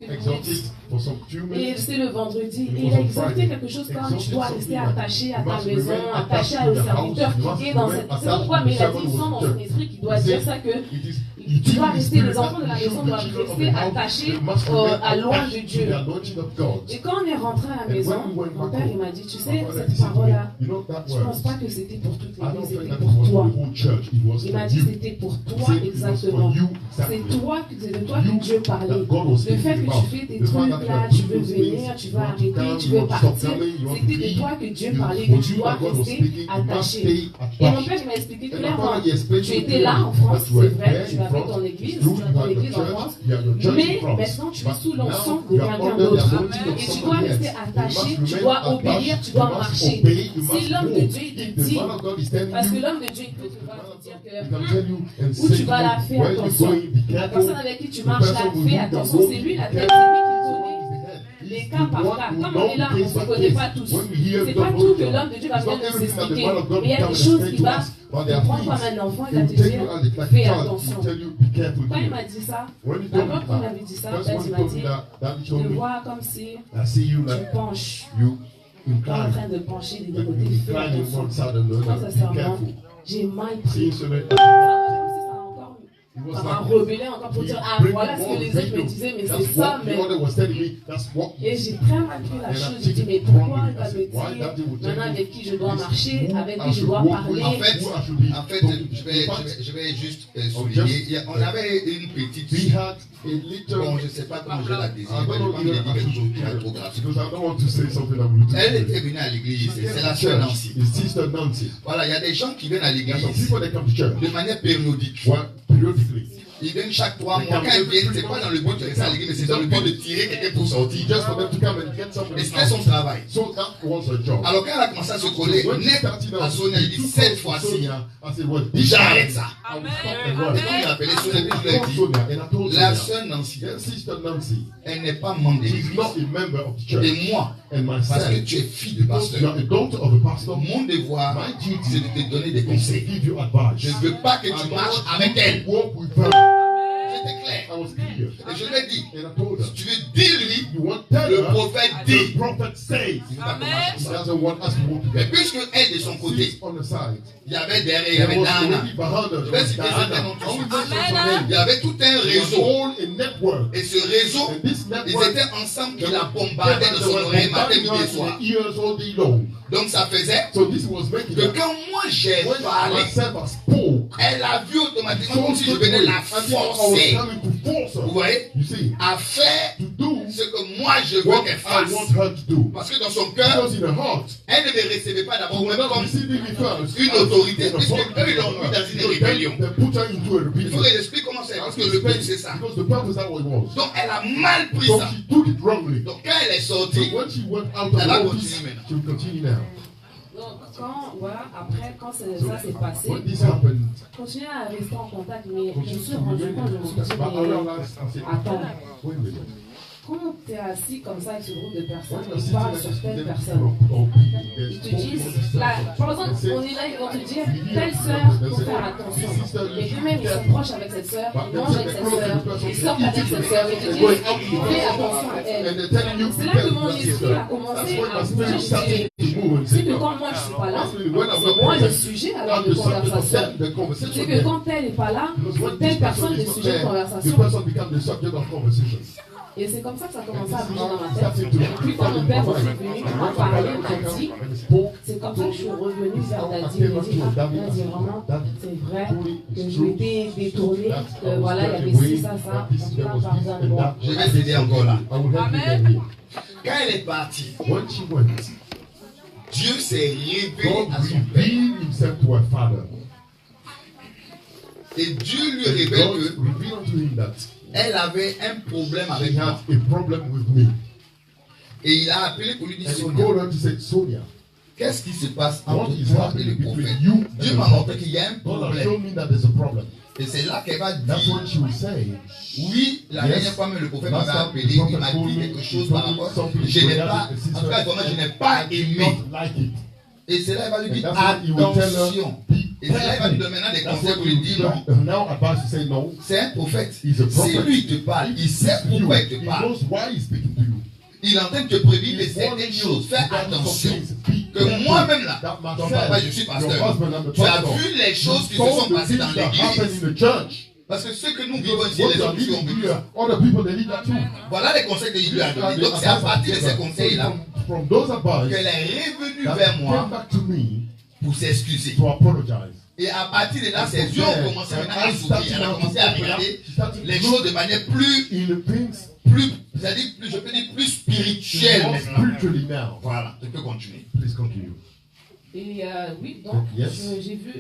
Et c'est le vendredi. Et il a exhorté quelque chose comme tu dois rester attaché à ta maison, attaché au serviteur qui est dans cette. C'est pourquoi, mais il a dit, il sent dans son esprit qu'il doit dire ça que tu dois rester, les enfants de la maison doivent rester attachés à loin de Dieu. Et quand on est rentré à la maison, mon père il m'a dit, tu sais, cette parole-là, je ne pense pas que c'était pour toute l'église, c'était pour toi. Il m'a dit, c'était pour toi exactement. C'est de toi que Dieu parlait. Le fait que tu fais tes trucs là, tu veux venir, tu veux arrêter, tu veux partir, c'était de toi que Dieu parlait, que tu dois rester attaché. Et mon père il m'a expliqué clairement, tu étais là en France, c'est vrai, tu avais ton église, tu as ton église en France, mais maintenant tu es sous l'onction de quelqu'un d'autre. Et tu dois rester attaché, tu dois obéir, tu dois marcher. Si l'homme de Dieu te dit, parce que l'homme de Dieu il peut te dire que où tu vas là, fais attention. La personne avec qui tu marches là, fais attention, c'est lui la tête, c'est lui qui connaît. Les cas par cas, comme on est là, on ne se connaît pas tous. C'est pas tout que l'homme de Dieu va venir nous expliquer. Mais il y a des choses qui va te prendre comme un enfant et va te dire, fais attention. Quand il m'a dit ça, d'abord quand il m'avait dit ça, il m'a dit, je vois comme si tu penches. Tu es en train de pencher des deux côtés, fais attention. Moi, sincèrement, j'ai mal pris. Ça m'a rebellé encore pour dire, ah voilà ce que les autres me disaient, mais c'est ça, mais... Et j'ai très mal pris la chose, j'ai dit, mais pourquoi il va me dire, maintenant avec qui je dois marcher, avec qui je dois parler. En fait, je vais juste souligner, on avait une petite fille, bon, je ne sais pas comment je la désigne, mais je pense qu'il a dit quelque chose qui est trop grave. Elle était venue à l'église, c'est la sœur Nancy. Voilà, il y a des gens qui viennent à l'église de manière périodique. Ils viennent chaque 3 mois. Quand ils viennent, c'est pas dans le but de rester à l'église, mais c'est dans le but de tirer quelqu'un pour sortir. Et c'est son travail. Alors quand elle a commencé à se coller, net à Sonia, il dit cette fois-ci, j'arrête ça. Donc il a appelé Sonia, puis je lui ai dit, la sœur Nancy, elle n'est pas membre de l'église. Et moi, parce que tu es fille de pasteur, mon devoir, c'est de te donner des conseils. Je ne veux pas que tu marches avec elle. J'étais clair. Et je lui ai dit, si tu veux dire lui, le prophète dit. Mais puisque elle de son côté, il y avait derrière, il y avait Nana. Je vais citer certains noms tout de suite. Il y avait tout un réseau. Et ce réseau, ils étaient ensemble qui la bombardaient de son oreille matin, midi et soir. Donc ça faisait que quand moi j'ai parlé, elle a vu automatiquement comme si je venais la forcer. Vous voyez, à faire ce que moi je veux qu'elle fasse. Parce que dans son cœur, elle ne me recevait pas d'abord même comme une autorité, puisque eux ils l'ont mis dans une rébellion. Il faut que j'explique comment c'est, parce que le peuple c'est ça. Donc elle a mal pris ça. Donc quand elle est sortie, elle a continué maintenant. Donc, après, quand ça s'est passé, continuer à rester en contact, mais je me suis rendu compte, je me suis dit, mais attends, quand tu es assis comme ça avec ce groupe de personnes, ils parlent sur telle personne. Ils te disent, là, par exemple, on est là, ils vont te dire, telle sœur, il faut faire attention. Et lui-même, ils sont proches avec cette sœur, ils mangent avec cette sœur, ils sortent avec cette sœur, ils te disent, fais attention à elle. C'est là que mon esprit a commencé à bouger. C'est que quand moi je ne suis pas là, c'est moi le sujet alors de conversation. C'est que quand elle n'est pas là, telle personne est le sujet de conversation. Et c'est comme ça que ça a commencé à bouger dans ma tête. Et puis quand mon père est venu m'a parlé, m'a dit, c'est comme ça que je suis revenue vers Daddy. Il m'a dit, vraiment, c'est vrai que j'ai été détournée, que voilà, il y avait ci, ça, pardonne-moi. Je vais t'aider encore là. Amen. Quand elle est partie, Dieu s'est révélé à son père. Et Dieu lui révèle que elle avait un problème avec moi. Et il a appelé pour lui dire, Sonia, qu'est-ce qui se passe entre toi et le prophète? Dieu m'a montré qu'il y a un problème. Et c'est là qu'elle va dire, oui, la dernière fois même le prophète m'avait appelé, il m'a dit quelque chose par rapport, je n'ai pas, en tout cas, je n'ai pas aimé. Et c'est là qu'elle va lui dire, attention. Et là, il va lui donner maintenant des conseils pour lui dire non. C'est un prophète. Si lui te parle, il sait pourquoi il te parle. Il est en train de te prévenir de certaines choses. Fais attention. Que moi-même là, ton papa, je suis pasteur. Tu as vu les choses qui se sont passées dans l'église. Parce que ce que nous vivons ici, les autres qui ont vécu. Voilà les conseils qu'il lui a donnés. Donc c'est à partir de ces conseils-là qu'elle est revenue vers moi pour s'excuser. Et à partir de là, ses yeux ont commencé à s'ouvrir. Elle a commencé à regarder les choses de manière c'est-à-dire je peux dire plus spirituelle. Voilà, je peux continuer. Et oui, donc j'ai vu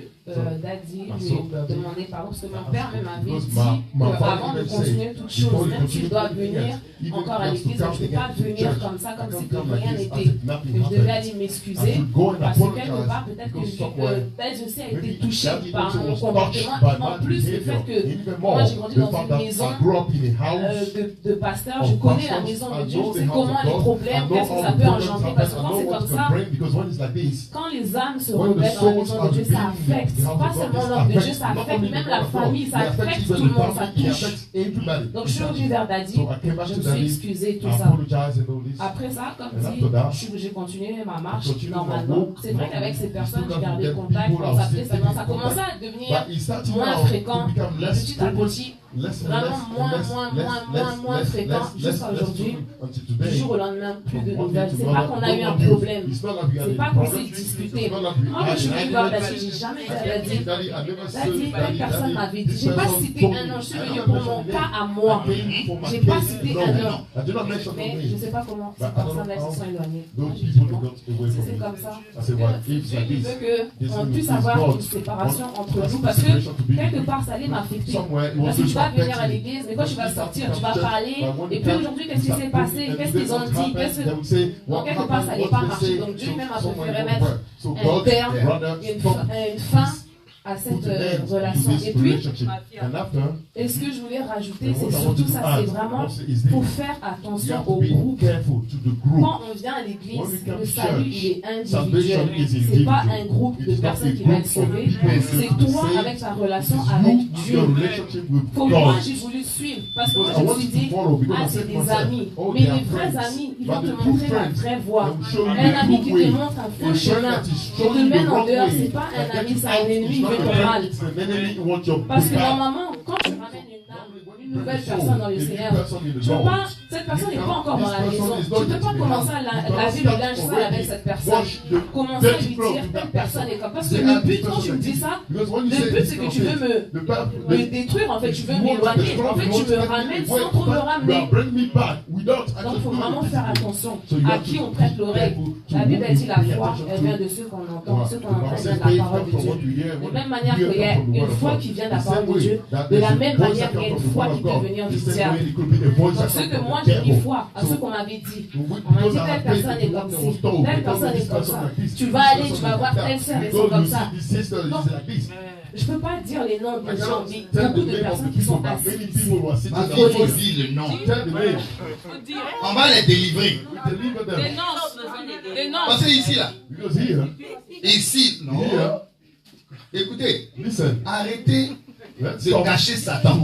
Daddy lui demander pardon, parce que mon père même m'avait dit qu'avant de continuer toute chose, même si je dois venir encore à l'église, je ne peux pas venir comme ça, comme si rien n'était. Que je devais aller m'excuser, parce que quelque part, peut-être que je sais, a été touchée par mon comportement. En plus, le fait que moi j'ai grandi dans une maison de pasteur, je connais la maison de Dieu, je sais comment les problèmes, qu'est-ce que ça peut engendrer, parce que quand c'est comme ça, quand les âmes se rebellent dans la maison de Dieu, ça affecte pas seulement l'homme de Dieu, ça affecte même la famille, ça affecte tout le monde, ça touche. Donc je suis revenue vers Daddy, je me suis excusée, tout ça. Après ça, comme dit, j'ai continué ma marche normalement. C'est vrai qu'avec ces personnes, j'ai gardé contact, on s'appelait seulement, ça commençait à devenir moins fréquent, petit à petit. Vraiment moins fréquent jusqu'à aujourd'hui. Du jour au lendemain, plus de nouvelles. C'est pas qu'on a eu un problème. C'est pas qu'on s'est disputé. Moi, quand je suis venue voir Daddy, j'ai jamais dit Daddy, telle personne m'avait dit. J'ai pas cité un nom. Je suis venue pour mon cas à moi. J'ai pas cité un nom. Mais je sais pas comment ces personnes-là se sont éloignées. C'est comme ça. Dieu veut qu'on puisse avoir une séparation entre nous parce que quelque part, ça allait m'affecter. Parce que tu vas venir à l'église, mais quand tu vas sortir, tu vas parler. Et puis aujourd'hui, qu'est-ce qui s'est passé? Qu'est-ce qu'ils ont dit? Donc, quelque part, ça n'allait pas marcher. Donc, Dieu même a préféré mettre un terme, une fin à cette relation. Et puis, et ce que je voulais rajouter, c'est surtout ça, c'est vraiment pour faire attention au groupe. Quand on vient à l'église, le salut, il est individuel. C'est pas un groupe de personnes qui va être sauvées. C'est toi avec ta relation avec Dieu. Pour moi, j'ai voulu suivre parce que moi, je me suis dit, ah, c'est des amis. Mais les vrais amis, ils vont te montrer la vraie voie. Un ami qui te montre un faux chemin, qui te mène en dehors, c'est pas un ami, c'est un ennemi. Parce que normalement, quand tu ramènes une nouvelle personne dans le Seigneur, cette personne n'est pas encore dans la maison. Tu ne peux pas commencer à laver le linge sale avec cette personne. Commencer à lui dire telle personne est comme. Parce que le but, quand tu me dis ça, le but c'est que tu veux me détruire, en fait, tu veux m'éloigner. En fait, tu me ramènes sans trop me ramener. Donc il faut vraiment faire attention à qui on prête l'oreille. La Bible dit la foi, elle vient de ceux qu'on entend, ceux qu'on entend vient de la parole de Dieu. De la même manière qu'il y a une foi qui vient de la parole de Dieu, de la même manière qu'il y a une foi qui peut venir du diable. Donc ceux que moi j'ai mis foi, à ceux qu'on m'avait dit, on m'a dit telle personne est comme ci, telle personne est comme ça. Tu vas aller, tu vas voir telle sœur, elles sont comme ça. Donc, je ne peux pas dire les noms des gens, mais beaucoup de personnes qui sont assises. Il faut dire le nom. On va les délivrer. Des noms. Passez ici là. Ici, non. Écoutez, arrêtez de cacher Satan.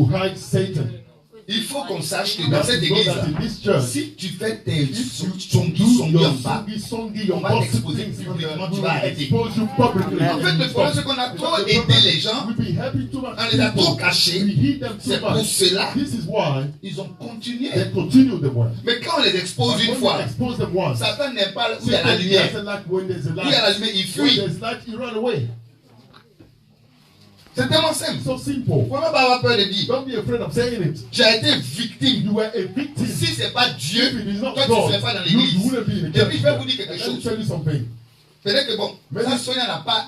Il faut qu'on sache que dans cette église, si tu fais tes songi en bas, on va t'exposer publiquement, tu vas arrêter. En fait, le problème, c'est qu'on a trop aidé les gens, on les a trop cachés. C'est pour cela ils ont continué. Mais quand on les expose une fois, Satan n'aime pas où il y a la lumière. Où il y a la lumière, il fuit. C'est tellement simple. Il ne faut même pas avoir peur de dire. J'ai été victime. Si ce n'est pas Dieu, toi tu ne serais pas dans l'église. Et puis je vais vous dire quelque chose. Peut-être que bon, ça Sonia n'a pas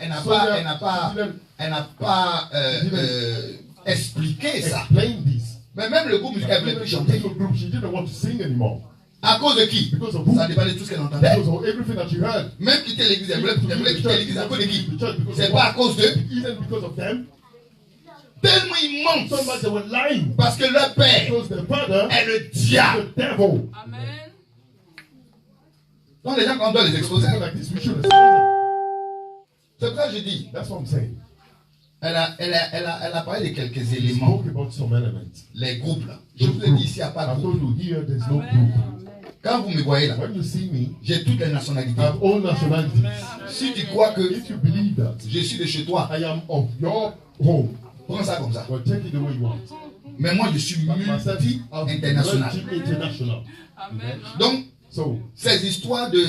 expliqué ça. Mais même le groupe musical ne voulait plus chanter. À cause de qui? Ça dépend de tout ce qu'elle entendait. Même quitter l'église, elle voulait quitter l'église à cause de qui? C'est pas à cause d'eux. Tellement ils mentent. Parce que leur père est le diable. Amen. Donc les gens, quand on doit les exposer, c'est pour ça que je dis. Elle a parlé de quelques éléments. Les groupes là. Je vous ai dit ici, il n'y a pas de groupe. Quand vous me voyez là, j'ai toutes les nationalités. Si tu crois que je suis de chez toi, prends ça comme ça. Mais moi, je suis multi-international. Donc, ces histoires de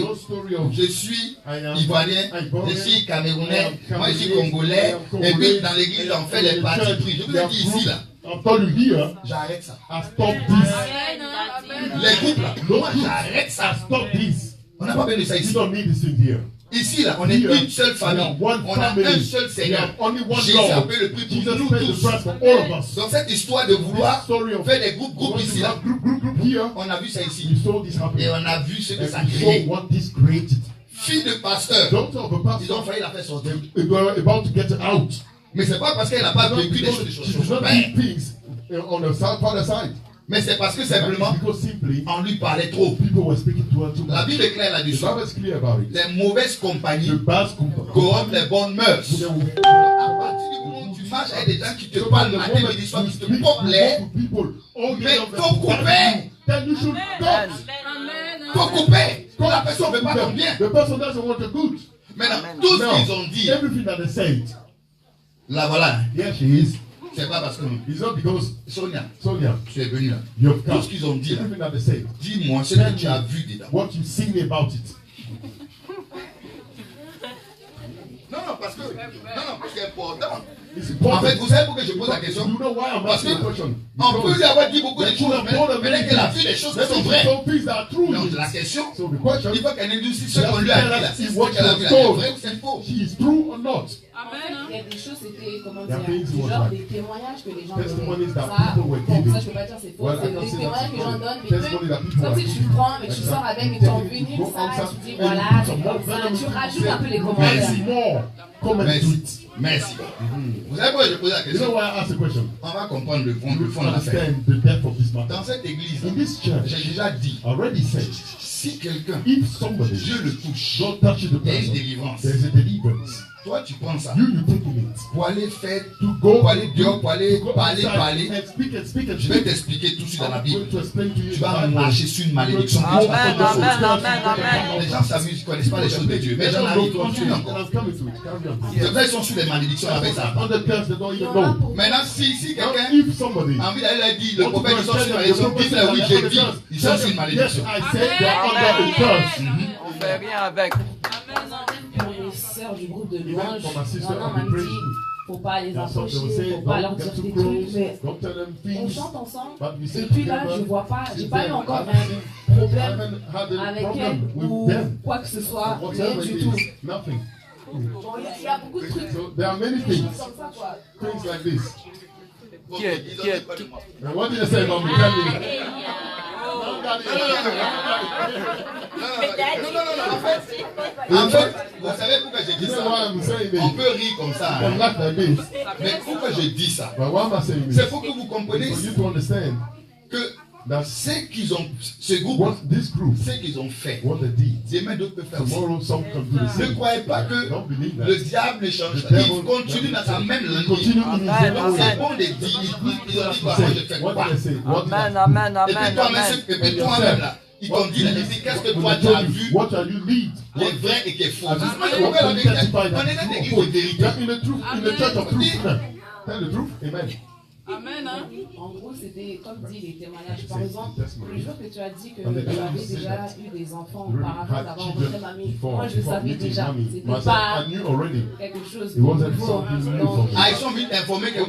je suis ivoirien, je suis camerounais, moi je suis congolais, et puis dans l'église on fait les partis pris. Je vous ai dit ici là. J'arrête ça. Les groupes là, moi j'arrête ça. On n'a pas besoin de ça ici. Ici là, on est une seule famille. On a un seul Seigneur. Jésus a payé le prix pour nous tous. Dans cette histoire de vouloir faire des groupes ici là, on a vu ça ici. Et on a vu ce que ça crée. Fille de pasteur, ils ont failli la faire sortir. Mais c'est pas parce qu'elle n'a pas vécu des choses. Mais c'est parce que simplement, on lui parlait trop. La Bible est claire là-dessus. Les mauvaises compagnies corrompent les bonnes mœurs. À partir du moment où tu marches avec des gens qui te parlent matin, midi, soir, qui te pompent l'air, mais faut couper. Faut couper. Quand la personne ne veut pas ton bien. Maintenant, tout ce qu'ils ont dit, là voilà. C'est pas parce que Sonia, tu es venu là. Tout ce qu'ils ont dit là, dis-moi ce que tu as vu dedans. Non, parce que c'est important. En fait, vous savez pourquoi je pose la question? Parce que on peut lui avoir dit beaucoup de choses, mais dès qu'elle a vu des choses qui sont vraies. Donc la question, il faut qu'elle nous dise ce qu'on lui a dit là. C'est ce qu'elle a vu là, c'est vrai ou c'est faux? Il y a des choses, c'était, comment dire, genre des témoignages que les gens donnent. Ça, bon, ça je peux pas dire c'est faux, c'est des témoignages que les gens donnent, mais comme si tu prends, mais tu sors avec, mais tu en venir ça, et tu dis voilà, c'est comme ça, tu rajoutes un peu les commentaires. Merci. Vous savez pourquoi je pose la question? On va comprendre le fond de l'affaire. Dans cette église, j'ai déjà dit, si quelqu'un, Dieu le touche, il y a une délivrance. Toi, tu prends ça pour aller faire, pour aller dehors, pour aller parler. Je vais t'expliquer tout de suite dans la Bible. Tu vas marcher sur une malédiction. Amen. Les gens s'amusent, ils ne connaissent pas les choses de Dieu. Mais j'en arrive, continue encore. C'est vrai, ils sont sur les malédictions avec ça. Maintenant, si quelqu'un a envie d'aller la dire, le prophète, ils sont sur une malédiction, dites-le oui, j'ai dit, ils sont sur une malédiction. On fait rien avec. Pour les sœurs du groupe de louange, maman m'a dit, faut pas les approcher, faut pas leur dire des trucs, mais on chante ensemble. Et puis là, je vois pas, j'ai pas eu encore un problème avec elle ou quoi que ce soit, rien du tout. Bon, il y a beaucoup de trucs. There are many things. Things like this. And what did you say about me? Tell me. En fait, vous savez pourquoi j'ai dit ça? On peut rire comme ça. Hein? Mais pourquoi je dis ça? C'est pour que vous compreniez que ce qu'ils ont, ce groupe, ce qu'ils ont fait, demain d'autres peuvent faire ça. Ne croyez pas que le diable ne change pas. Il continue dans sa même langue. C'est bon de dire, ils ont dit, moi je fais quoi? Amen. Et puis toi-même là, ils t'ont dit, qu'est-ce que toi tu as vu? Les vrais et qui est faux. On est dans l'église de vérité. Amen. En gros, c'était comme dit les témoignages. Par exemple, le jour que tu as dit que tu avais déjà eu des enfants auparavant d'avoir rencontré mamie, moi je le savais déjà. C'était pas quelque chose de nouveau. Ils sont venus t'informer que le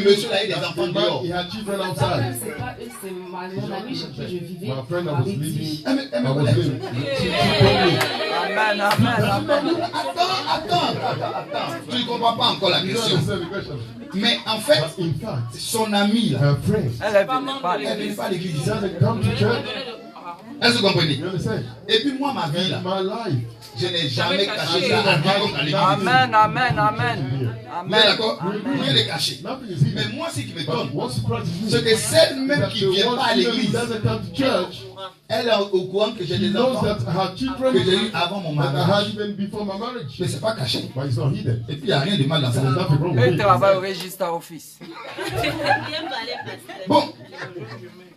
monsieur a eu des enfants dehors. C'est pas eux, c'est mon ami chez qui je vivais. M'avait dit. Attends. Tu ne comprends pas encore la question. Mais en fait, son amie là, elle ne vient pas à l'église. Est-ce que vous comprenez? Et puis moi, ma vie là, je n'ai jamais caché ça à l'église. Amen. Vous êtes d'accord? Rien n'est caché. Mais moi, ce qui me donne, c'est que celles même qui ne viennent pas à l'église, Elle est au courant que j'ai She des knows enfants that her children que j'ai eu avant mon that I had mariage. even before my marriage. Mais c'est pas caché. But it's not hidden. Et puis il n'y a rien de mal dans ça. There's nothing wrong with Eux it. travaillent au registre office. Bon,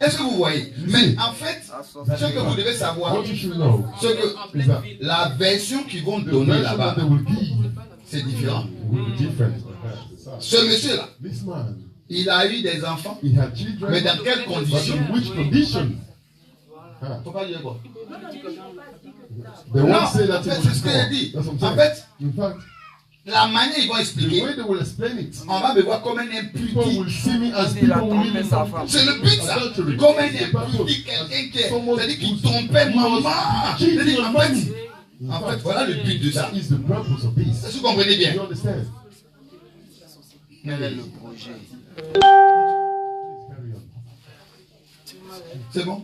est-ce que vous voyez? Mais en fait, ce que vous devez savoir, What you should know c'est que is that la version qu'ils vont the donner version là-bas, that they will give c'est différent. will be different. Ce monsieur-là, This man, il a eu des enfants, he had children, mais dans quelles but conditions? in which condition? Ah. Faut pas dire quoi? They Non, won't say that en it fait, was c'est ce que j'ai before. dit. That's what I'm En saying. fait, In fact, la manière ils vont the expliquer, way they will explain it, on va me voir comme un people will impudique. see me as Il a people who trompé live sa in femme. C'est le but ça. adultery. Comme un The purpose. impudique, quelqu'un qui est, Someone c'est-à-dire qui who's- trompait maman. cheating C'est-à-dire, on en money. fait, voilà le but de ça. That is the purpose of this. Est-ce que vous comprenez bien? You understand? Quel est le projet? Please carry on. C'est bon?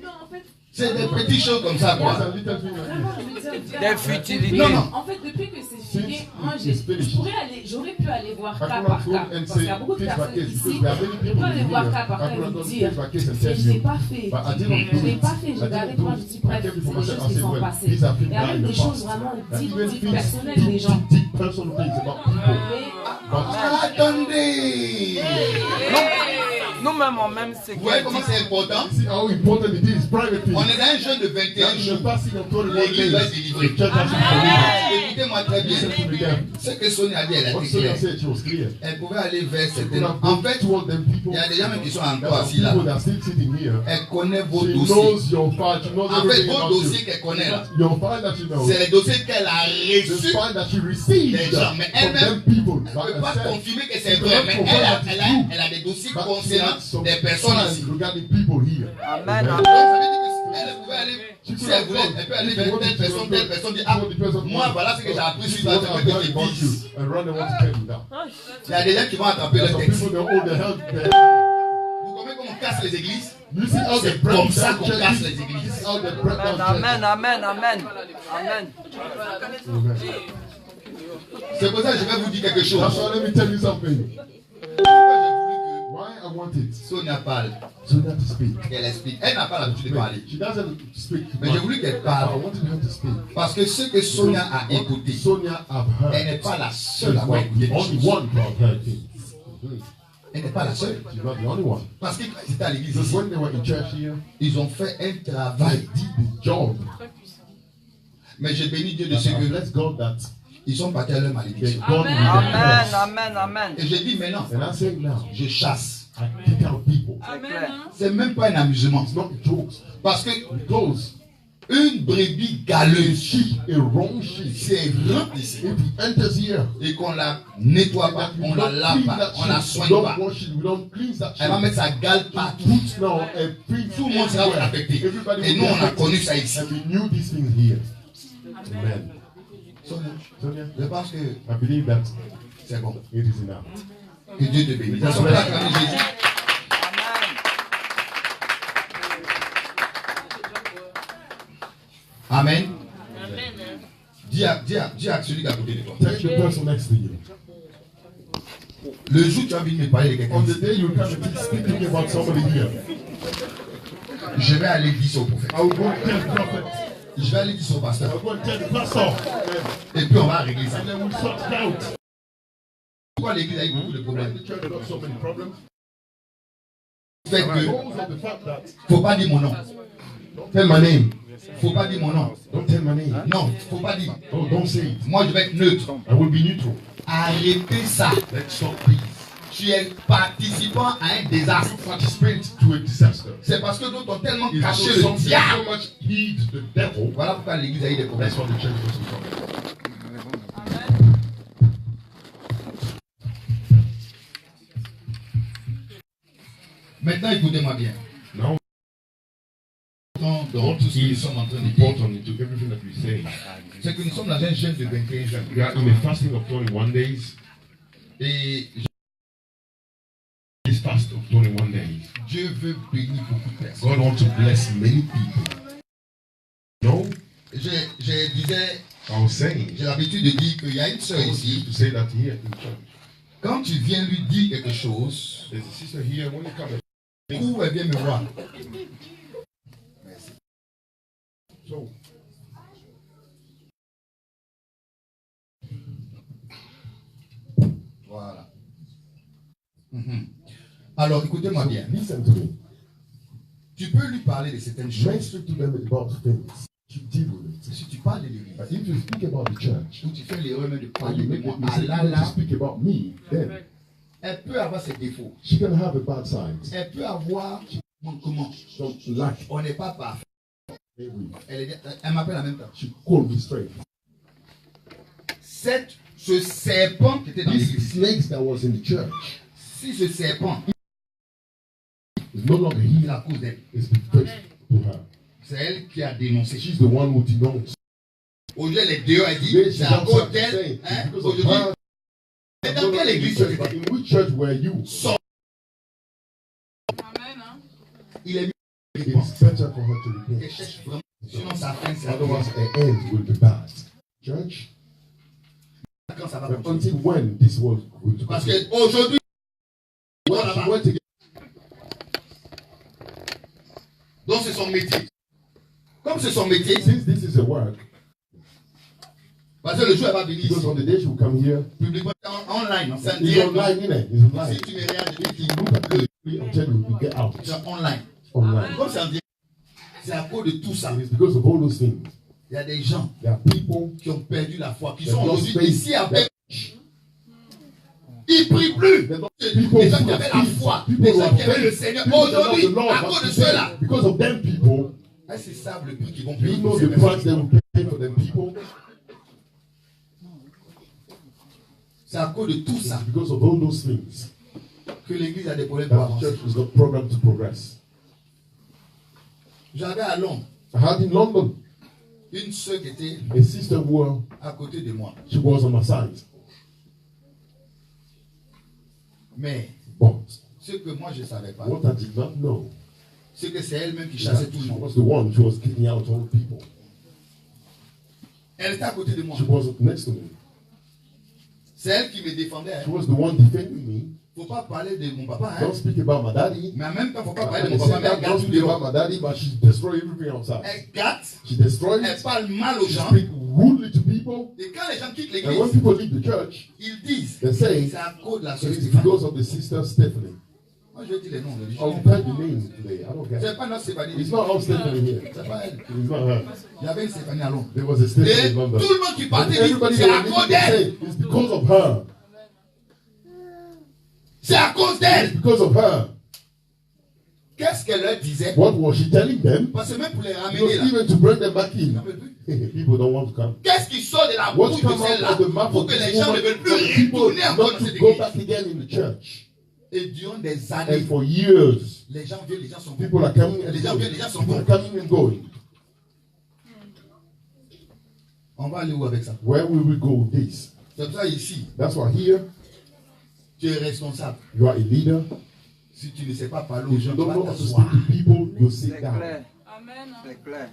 Non, en fait, C'est des petites choses comme ça, quoi. There's a little thing like vraiment, this. je veux dire, Des futilités. Non, non. En fait, depuis que c'est fini, Since moi, it's finished. j'aurais pu aller voir I cas cannot par go cas. and Parce qu'il y a say beaucoup de case by personnes case ici. because there are many Je peux people aller in voir here. cas par I cas et cannot vous go dire, case by case and je tell ne l'ai you. pas fait. But I didn't Je do ne l'ai it. pas fait, I j'ai gardé didn't moi, do je it. dis I bref, kept c'est it for des myself. choses I qui said, sont well, passées. these have been Il y a done même in des the choses past. vraiment And dites, even dites things personnelles des gens. deep personal things about people. Mais But Attendez! Nous-mêmes, on même ce Vous voyez comment c'est important? see how important it is, private things. On est dans un jeune de 21 That in jours. the passing of 21 L'église va days, être the délivrée. church has been delivered. Écoutez-moi très bien. Listen to me again. Ce que Sonia a dit, elle a What été Sonia claire. said, she was clear. Elle pouvait aller vers She certaines. could have En gone fait, toward them people. il y a des gens même qui sont There encore are assis là. people that are still sitting here. Elle connaît vos She dossiers. knows your file. She knows En fait, everything vos about dossiers you. qu'elle connaît là, Your file that she knows. c'est les dossiers qu'elle a The reçus. file that she received Des gens, mais from elle-même them people. Elle ne peut Like pas I said, confirmer que c'est she vrai, cannot mais confirm that it's true. elle a des dossiers But she concernant has some des personnes ici. files regarding people here. Amen, Donc, amen. ça veut dire que elle pouvait aller, She si could elle have voulait, gone. elle peut aller If vers you want telle to personne, go, telle personne, dit, ah, go to the person, moi, voilà ce que j'ai appris this sur is toi, what je I've veux que heard tu about you. dises. And run and want to tell you that. Il y a des gens qui vont attraper There are le some texte. people that hold their head there. Vous comprenez comment on casse les églises? You see how C'est they break comme ça down qu'on churches? casse les This églises. is how they break down Amen, churches. amen, amen. Amen. Amen. C'est pour ça que je vais vous dire quelque chose. That's why let me tell you something. Pourquoi j'ai voulu Why I want it. que Sonia parle, Sonia to speak. qu'elle explique. Elle n'a pas l'habitude de parler. She doesn't speak. Mais j'ai voulu qu'elle I parle. wanted her to speak. Parce que ce que Sonia a écouté, Sonia have elle n'est heard. pas la She's seule à avoir not écouté the des only choses. one to have heard things. Elle n'est pas la seule. She's not the only one. Parce que quand ils étaient à l'église Because ici, when they were in church here, ils ont fait un they travail. did the job. Mais j'ai béni Dieu de ce I que bless God that ils sont partis à leur they malédiction. gone with their Amen, curse. amen, amen. Et j'ai dit maintenant, And I'm saying now, je chasse. I kick out people. C'est clair. C'est même pas un amusement. It's not jokes. Parce que Because une brebis a galeuse, sheep, a wrong sheep, c'est rentre ici. if he enters here, Et qu'on la nettoie pas, and on we la don't lave clean pas, that on la sheep, soigne we don't pas. wash it, we don't cleanse that sheep, Elle va mettre sa gale partout. put now a pig Tout le monde sera everywhere. affecté. Everybody Et will nous, be on a affected. connu ça ici. And we knew these things here. Amen. Sonia, Sonia, je pense que I believe that c'est bon. it is enough. Que Dieu te bénisse. Ça sera là quand même Jésus. Amen. Amen. Dis à celui qui est à côté de toi. Take the person next to you. Le jour où tu vas venir me parler de quelqu'un, On the day you come and speak to me about somebody here, je vais aller dire au prophète. I will go and tell the prophet. Je vais aller dire au I pasteur. will go and tell the pastor. Et puis on va régler ça. And then we'll sort it out. Pourquoi l'église a eu beaucoup de problèmes? The church got so many problems. Fait que, Because of the fact that, faut pas dire mon nom. tell my name. Faut pas dire mon nom. Don't tell my name. Non, faut pas dire. Oh, don't say it. Moi, je vais être neutre. I will be neutral. Arrêtez ça. Let's stop, please. Tu es participant à un désastre. Participate to a disaster. C'est parce que d'autres ont tellement It's caché so le some people diable. so much heed the devil. Voilà pourquoi l'église a eu des problèmes. That's why the church was in trouble. Maintenant, écoutez-moi bien. Now, Dans tout ce que nous sommes en train de dire, important into everything that we say. c'est que nous sommes dans un jeûne de 21 jours. We are in a fasting of 21 days. Et This fast of 21 days. Dieu veut bénir beaucoup de personnes. God wants to bless many people. No, Je disais, I was saying, j'ai l'habitude de dire qu'il y a une sœur I ici. used to say that here in church. Quand tu viens lui dire quelque chose, There's a sister here, when you come, cours, elle vient me voir. Alors, écoutez-moi bien. Listen to me. Tu peux lui parler de certaines May choses. speak to them about things. You deal with it. Si tu parles de l'église, But if you speak about the church, ou tu fais l'erreur même de and parler you de make moi, a mistake to speak about me, then elle peut avoir ses défauts. she can have a bad side. Elle peut avoir, comment? Don't lack. On n'est pas parfait. Maybe. Elle m'appelle en même temps. She called me straight. Ce serpent qui était dans This l'église, snake that was in the church si ce serpent is no longer est here. à cause d'elle, It's because to her. c'est elle qui a dénoncé. She's the one who denounced. Aujourd'hui, elle est dehors, elle dit, Today, c'est she's à cause outside d'elle. saying, Hein? it's because of Aujourd'hui, her. mais dans quelle église tu But étais? in which church were you? Il est mieux It's better for her to qu'elle repent. cherche vraiment. Sinon, sa fin, c'est Otherwise, her end will be bad. Church, quand ça va but continuer. until when this was going to Parce continue? qu'aujourd'hui, When she went to get donc c'est son métier. Comme c'est son métier, since this is a work, parce que le jour elle va venir because ici, on the day she will come here, publiquement, online, c'est un it's direct. online, innit? It's online. Si tu me regardes, je dis, You look at the I'm telling you, you get out c'est online. online. Comme c'est en direct, c'est à cause de tout ça. And it's because of all those things. Il y a des gens There are people qui ont perdu la foi, qui that sont lost aujourd'hui faith. ici avec. Ils ne prient plus. They're not Les people gens who qui have avaient la faith. foi, People les who gens have qui avaient le faith. Seigneur, People that love the aujourd'hui, Lord, à but cause de today, ceux-là, because of them people, est-ce qu'ils savent le prix qu'ils vont you payer know pour the ces price personnes? they will pay for them people. C'est à cause de tout ça It's because of all those things que l'Église a des problèmes pour that the avancer. church is not programmed to progress. J'avais à Londres I had in London une sœur qui était a sister who à côté de moi. she was on my side, Mais but ce que moi je ne savais pas, what I did not know c'est que c'est elle-même qui is chassait that tout le she monde. was the one who was kicking out all people. Elle était à côté de moi. She was next to me. C'est elle qui me défendait. She was the one defending me. Il ne faut pas parler de mon papa, hein. Don't speak about my daddy. Mais en même temps, il ne faut pas parler At de the mon papa, same mais elle time, garde don't tout speak dehors. about my daddy, but she destroyed everything outside. Elle gâte, She destroyed elle it. parle mal aux She gens. speak rudely to people. Et quand les gens quittent And when l'église, people leave the church, ils disent they say c'est à cause de la sœur it's Stéphane. because of the sister Stephanie. Moi, je vais dire les noms. Je I'll m'en tell fous. the name today. I don't care. C'est pas notre Stéphanie. It's not all Stephanie here. C'est pas elle. It's not her. Il y avait une Stéphanie à Londres. There was a Stephanie Et in tout London. le monde qui And partait dit everybody c'est à was cause making it say d'elle. it's because of her. C'est à cause It's d'elle. because of her. Qu'est-ce qu'elle leur disait? What was she telling them? Parce que même pour les Because ramener là, even to bring them back ils in, n'en veulent plus. people don't want to come. Qu'est-ce qui sort de la What bouche comes de out celle-là of the mouth pour of que this les gens ne woman veulent plus for people retourner encore not dans to cette go église? back again in the church? Et durant des And années, for years, les gens viennent, les gens sont people are coming and Les gens going. viennent, les gens sont People are bons. coming and going. On va aller où avec ça? Where will we go with this? C'est pour ça ici, That's why here, tu es responsable. you are a leader. Si tu ne sais pas parler aux If gens, you tu don't vas know how to t'asseoir. speak to people, you sit C'est down. clair. C'est clair.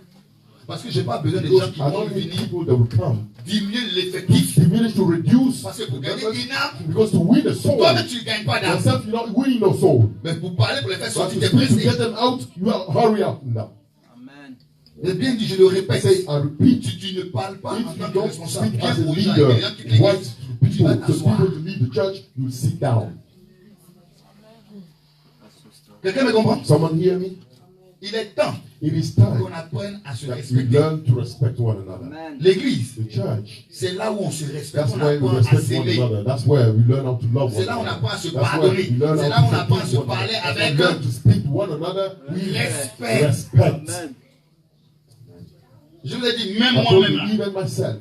Parce que je n'ai pas besoin de Because gens qui I vont don't need venir people that will come diminuer to l'effectif. diminish, to reduce Parce que the pour gagner members, une âme, because to win a soul, toi-même tu ne gagnes pas d'âme. yourself, you're not winning no soul. Mais pour parler, pour les faire But sortir, to tu es speak to pressé. get them out, you are hurry up now. Amen. Et bien dit, je le I répète. say, I repeat, Si tu ne parles pas en if tant you que don't responsable, speak viens as a aux gens, il y a leader, des gens qui quittent right l'église. to Tu vas people, to t'asseoir. people to lead the church, you sit down. Quelqu'un me comprend? Someone hear me? Il est temps It is qu'on time apprenne à se that we respecter. learn to respect one another. Amen. L'église, The church, c'est là où on se respecte, that's on where we apprend à respect one s'aimer. another. That's where we learn how to love C'est one là où on another. apprend à se That's where pardonner. we learn C'est how là où to on apprend à se forgive one parler another. avec We learn to speak to one another with respect. respect. Amen. Je vous ai dit, même I told moi-même, you, là, even myself,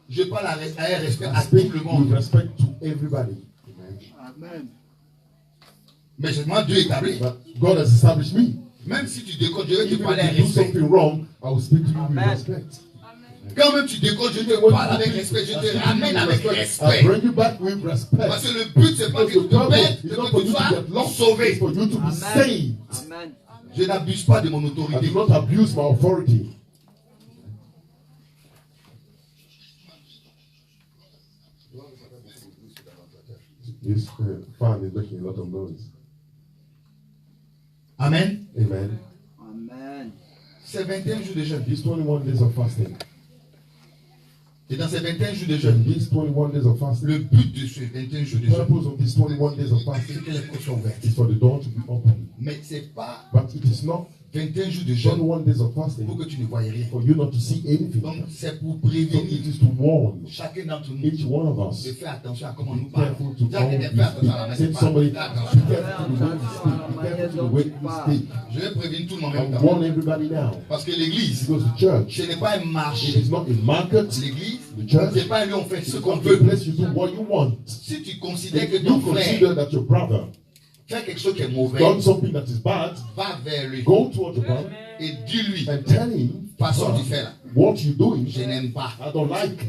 je parle à un respect I à speak tout le with monde. respect to everybody. Amen. Mais c'est moi Dieu établi. But God has established me. Même si tu décodes, je vais te Even parler à if you do respect. something wrong, I will speak to you with Amen. respect. Quand même tu décodes, je te When parle you avec speak, respect, je I te speak to you ramène with avec I respect. bring you back with respect. Parce que le but, c'est pas que Because tu the te purpose perdes, is c'est not que for tu you to sois get lost, it's sauvé. for you to be Amen. saved. Amen. Je n'abuse pas de mon I autorité. do not abuse my authority. This fan is making a lot of noise. Amen. Amen. Amen. C'est 21 jours de jeûne. These 21 days of fasting. Et dans ces 21 jours de jeûne, these 21 days of fasting, le but de ces 21 jours de the jeûne, purpose of these 21 days of fasting c'est que les portes soient ouvertes. is for the door to be open. Mais c'est pas But it is not 21 jours de jeûne 21 days of fasting pour que tu ne voyes rien. for you not to see anything. Donc c'est pour So prévenir it is to warn chacun d'entre nous each one of us. de faire attention à comment nous Be parlons. careful to Dis à how quelqu'un, we fais attention à la speak. main. Say somebody, be Fais attention. careful to the way we speak. Be careful to the way we speak. Je vais prévenir tout le monde en même And temps. warn everybody now. Parce que l'église, Because the church, ce n'est pas un it marché. is not a market. L'église, The church, c'est pas un lieu où on fait ce it's qu'on not a veut. place you do what you want. Si tu considères que If ton you frère consider that your brother fait quelque chose qui est mauvais, done something that is bad, va vers lui go towards your brother et dis-lui, and tell him, façon tu fais là, what you doing, je n'aime pas. I don't like.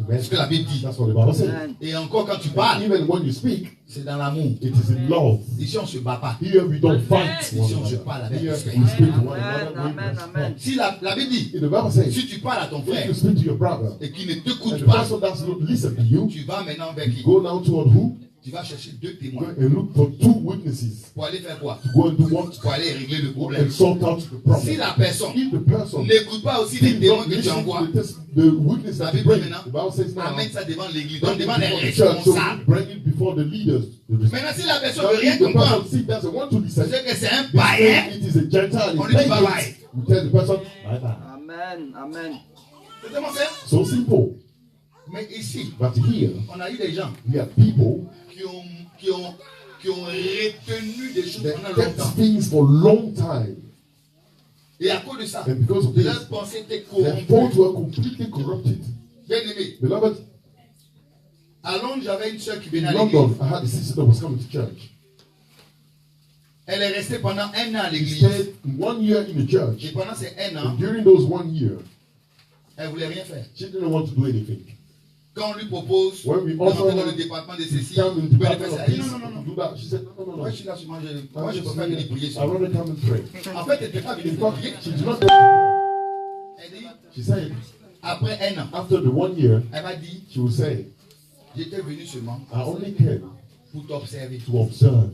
C'est ce que la Bible dit. That's what the Bible says. Amen. Et encore quand tu parles, Even when you speak, c'est dans l'amour. it is in love. Ici on se bat pas. Here we don't fight one Ici on se another. parle avec Here respect. we speak to one Amen, another with amen, amen. respect. Si la Bible dit, The Bible says, si tu parles à ton if frère you speak to your brother et qu'il ne and t'écoute the pas, person does not listen to you, tu vas maintenant vers qui? go now toward who? Tu vas chercher deux Go témoins and look for two witnesses pour aller faire quoi? to go and do what? Pour aller régler le problème. And sort out the Si problem. la personne If the person n'écoute pas aussi les did témoins not que tu listen envoies, to the witness La that you Bible bring, dit maintenant, the Bible says now, amène ça devant l'église. bring Donc it devant les before the church, so responsables. bring it before the leaders. Maintenant, si la personne Now, ne veut rien if the comprendre, person doesn't want to listen, c'est que c'est un they païen, say it is a Gentile, On it's dit bye pagan. bye. We tell the person, bye bye. Amen. Amen. c'est tellement simple. So simple. Mais ici, But here, on a eu des gens we have people qui ont retenu des choses that pendant kept longtemps. things for a long time. Et à cause de ça, And because of this, leurs pensées étaient their thoughts corrompues. were completely corrupted. Bien aimé, Beloved, à Londres, j'avais une soeur qui in venait à London, l'église. I had a sister that was coming to church. Elle est restée pendant un an à She l'église. stayed 1 year in the Et church. pendant ces un an, And during those 1 year, elle ne voulait rien faire. she didn't want to do anything. Quand on lui propose When we de rentrer offer dans le her département de to ceci, come in tu the peux aller department faire ça. of Elle dit peace non, non, non, non. to do that, she said, no, no, no. Moi, je suis là seulement, moi, I'm je ne just peux pas venir saying, prier I sur moi. rather come and pray. En fait, elle n'était pas venue In pour fact, prier. she did not come to pray. Elle dit, She said, après un an, after the 1 year, elle m'a dit, she would say, j'étais venu seulement I only came pour t'observer. to observe.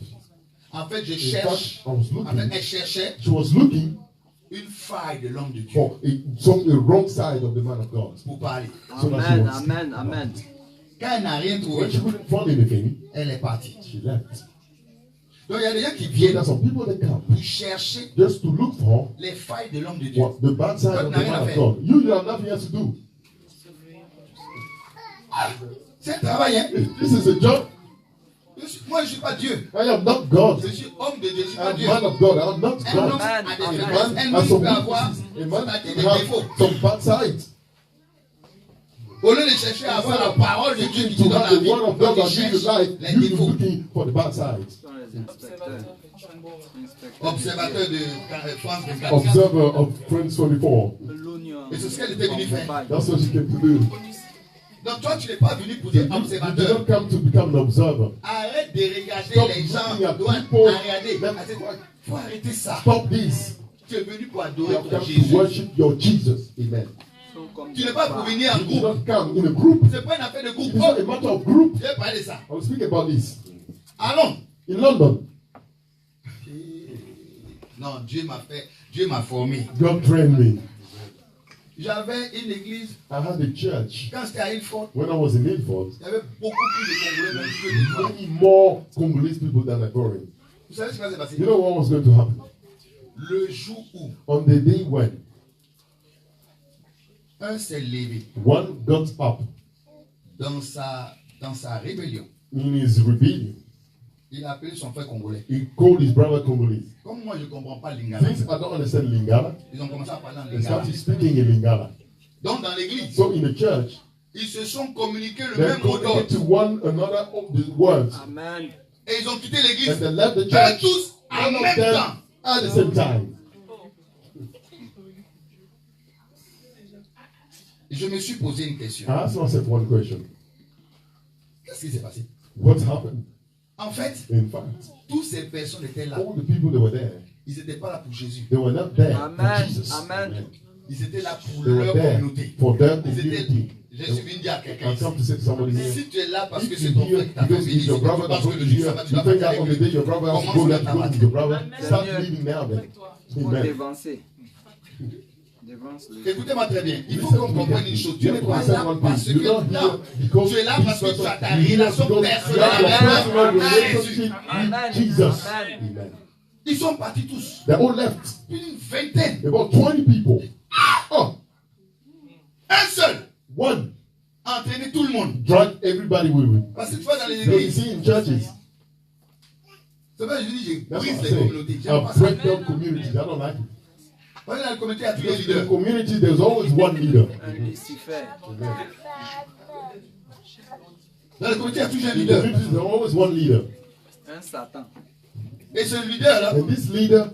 En fait, je In cherche, fact, I was en fait, looking, elle cherchait she was looking une faille de l'homme de Dieu for a wrong side of the man of God. pour parler. So that she Amen. was Amen. Amen. Quand elle n'a rien trouvé, When she couldn't find anything, elle est partie. she left. Donc, il y a des gens qui So viennent there are some people that come pour chercher just to look for les failles de l'homme de Dieu. what the bad side of the man of God. You have nothing else to do. C'est un travail, hein? This is a job. Moi, je ne suis pas Dieu. I am not God. Je suis homme de Dieu, je ne suis pas I'm Dieu. man of God. I am not Un homme God. a Amen. des Amen. faiblesses. Man Un has homme some peut avoir weaknesses. A man c'est-à-dire can des have défauts. some bad sides. Au lieu de chercher à avoir la parole de Dieu qui te To donne la have the vie, word of God tu that gives you cherches life, les you are défauts. looking for the bad sides. Ce sont les inspecteurs. Observateur de France 24. Observer of Friends 24. L'oignon. Et c'est ce qu'elle était venue faire. That's what she came to do. Donc toi, tu n'es pas venu pour You être did observateur. not come to become an observer. Arrête de regarder Stop les gens. looking at Dois people. regarder. Let- Faut arrêter ça. Stop this. Tu es venu pour You adorer have ton come to Jésus. worship your Jesus. Amen. Sont comme Tu des n'es pas pour phares. venir en You did groupe. not come in a group. C'est pas une affaire de groupe. It's not a matter of group. Je vais parler de ça. I will speak about this. Allons. In London, Non, Dieu m'a formé. God trained me. J'avais une église, I had a church. quand c'était à Ilford, When I was in Ilford, il y avait beaucoup plus de Congolais même que d'Ivoiriens. many more Congolese people than Ivorian. Vous savez ce qui va se passer? You know what was going to happen? Le jour où On the day when un s'est levé one got up dans sa rébellion, in his rebellion, il a appelé son frère congolais. he called his brother Congolese. Comme moi je ne comprends pas Lingala, Since I don't understand Lingala, ils ont commencé à parler en they Lingala. started speaking in Lingala. Donc dans l'église, So in the church, ils se sont communiqués le they même mot communicate to d'ordre. one another of the words. Amen. Et ils ont quitté And l'église. they left the Eux church, tous en all of même them temps. at the same time. Je me suis posé une question. I asked myself one question. Qu'est-ce qui s'est passé? What happened? En fait, In fact, toutes ces personnes étaient là. all the people that were there, Ils n'étaient pas là pour Jésus. they were not there Amen. for Jesus. Amen. Ils étaient là pour They were leur there communauté. for their Ils étaient, community. je suis venu dire à quelqu'un I come to ici. say to somebody here, Si tu es là parce que if c'est you ton hear, frère qui t'a fait because venir, it's your si tu brother that penses que brought le you jour here, sabbat, tu you vas think partir that on the avec day lui. your brother has to Commence go, le let's go tabac. with your brother. Amen. Start leading now then. Faut Amen. dévancer. Écoutez-moi très bien. Il faut qu'on comprenne une chose. Tu n'es pas là parce que non. Tu es là parce que tu as ta relation personnelle avec Jésus. Amen. Ils sont partis tous. They all left. Une vingtaine. About 20 people. Oh, Un seul. one. Entraîner tout le monde. Drag everybody with me. Parce que tu vas dans les So you églises. see in churches, C'est vrai, je dis, je that's what brise I'm les saying. communautés. J'aime pas I ça. break down communities. I don't like it. Parce que dans la communauté, il y a tous les Because in the leaders. community, there's always one leader. Un Lucifer. Dans la communauté, il y a toujours un In the leader. communities, there's always one leader. Un Satan. Et ce leader-là, And this leader,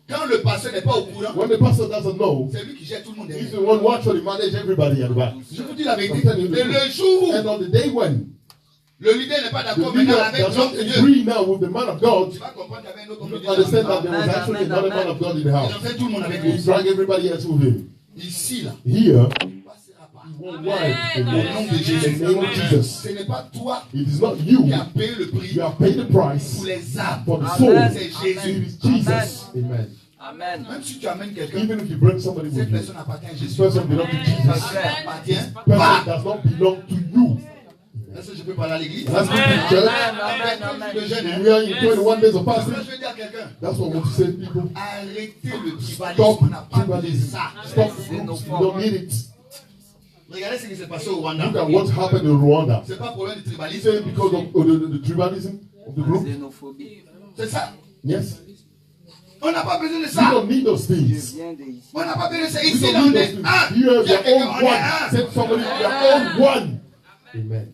quand le pasteur n'est pas au courant, when the pastor doesn't know, c'est lui qui gère tout le monde he's derrière. the one who actually manage everybody at the back. Je vous dis la vérité. I'm telling you Et the le truth. jour And on the day when où le leader n'est pas the d'accord leader maintenant avec does l'homme not de Dieu, agree now with the man of God, tu vas comprendre qu'il y avait un autre homme you de Dieu. understand dans that there was Amen, actually amen, another man amen. of God in the Il house. entraîne tout le monde avec He lui. drag everybody else with him. Ici, là, Here, il ne passera pas. he won't ride Au nom de Jésus. in the name of Jesus. Ce n'est pas toi It is not you. qui as payé le prix You have paid the price pour les âmes. for the Amen. soul. C'est It Jésus. is Jesus. Amen. Amen. Même si tu amènes quelqu'un, Even if you bring somebody with cette you, personne appartient à this Jésus. person belongs to Jesus. Parce qu'elle appartient Person pas. does not belong to you. Est-ce que je peux parler à l'église? That's not the church. Amen. De jeûne, hein? We are in 21 days of Parce fasting. que je vais dire à quelqu'un, That's what I want to say to people. arrêtez le tribalisme. Stop On n'a pas besoin de tribalism. ça. Stop groups. You don't need it. Regardez ce qui s'est passé au Look Rwanda. at what happened in Rwanda. C'est pas problème du You tribalisme. say because of the tribalism of the group? Xénophobie. C'est ça. Yes. On n'a pas besoin de You ça. don't need those Je things. viens de ici. On n'a pas besoin de ça. You Ici, don't là, on need those est things. un. You have Dis à your quelqu'un, own on est one. un. Say to somebody, your own one. Amen.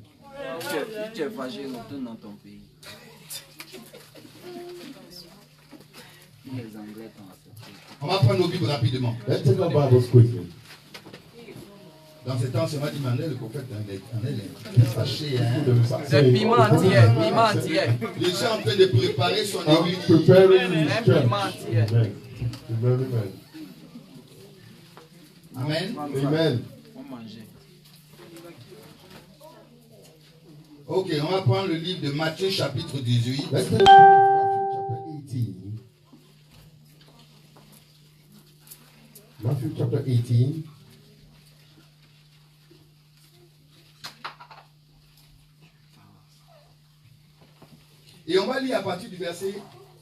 Tu es vagin dans ton pays. Les Anglais t'ont accepté. On va prendre nos Bibles rapidement. Let's take our Bibles quickly. Dans ce temps, c'est moi qui m'en ai, le prophète en est fâché. Hein. C'est piment entier, piment entier. Il est en train de préparer son I'm église. preparing his Même church. piment entier. Amen. Amen. Amen. Amen. On mangeait. Ok, on va prendre le livre de Matthieu chapitre 18. Let's take Matthew chapter 18. Et on va lire à partir du verset,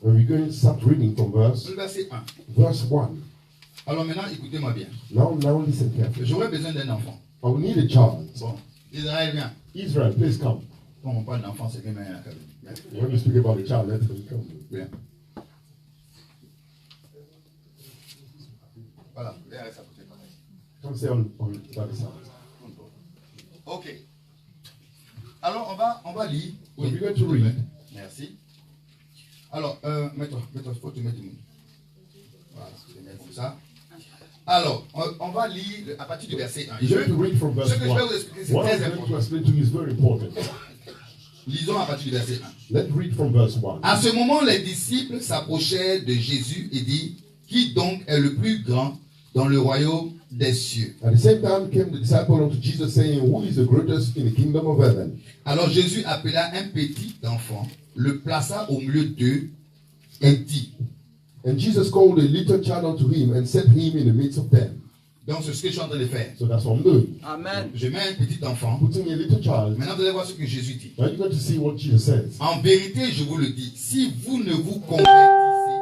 And we're going to start reading from le verset 1. verse 1. Alors maintenant, écoutez-moi bien. Now listen carefully. J'aurais besoin d'un enfant. I will need a child. Bon, Israël, viens. Israel, please come. Quand on parle d'enfant, c'est même un cadeau. Viens. When we speak about a child, let him come. Viens. Voilà, viens avec ça. Come stay on the other side. Ok. Alors, on va lire. So we're going to read. Merci. Alors, mets-toi, il faut te mettre du monde. Voilà, je vais mettre ça. Alors, on va lire à partir du verset 1. We're going to read from verse Ce que je 1. vais vous expliquer, c'est What très I'm going to important. explain to you is very important. Lisons à partir du verset 1. Let's read from verse 1. À ce moment, les disciples s'approchèrent de Jésus et dirent, qui donc est le plus grand dans le royaume des cieux? At the same time came the disciple unto Jesus, saying, Who is the greatest in the kingdom of heaven? Alors Jésus appela un petit enfant, le plaça au milieu d'eux et dit. And Jesus called a little child unto him and set him in the midst of them. Donc c'est ce que je suis en train de faire. So that's what I'm doing. Amen. Je mets un petit enfant. Putting a little child. Maintenant vous allez voir ce que Jésus dit. Now you're going to see what Jesus says. En vérité, je vous le dis, si vous ne vous convertissez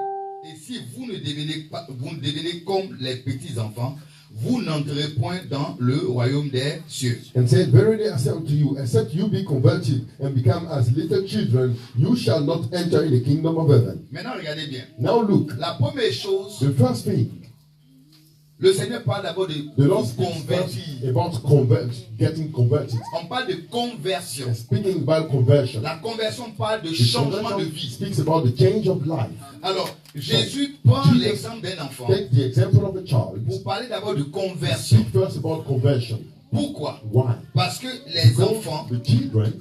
et si vous ne devenez comme les petits enfants, vous n'entrez point dans le royaume des cieux. And said, Verily I say unto you, except you be converted and become as little children, you shall not enter in the kingdom of heaven. Maintenant, regardez bien. Now look, La première chose, the first thing, le Seigneur parle d'abord de the Lord vous speaks convertir. first about getting converted. On parle de conversion. And speaking about conversion, La conversion parle de the changement de conversion vie. speaks about the change of life. Alors, Jésus prend Jesus l'exemple d'un enfant Take the example of a child. pour parler d'abord de conversion. Speak first about conversion. Pourquoi? Why? Parce que les Because enfants, the children,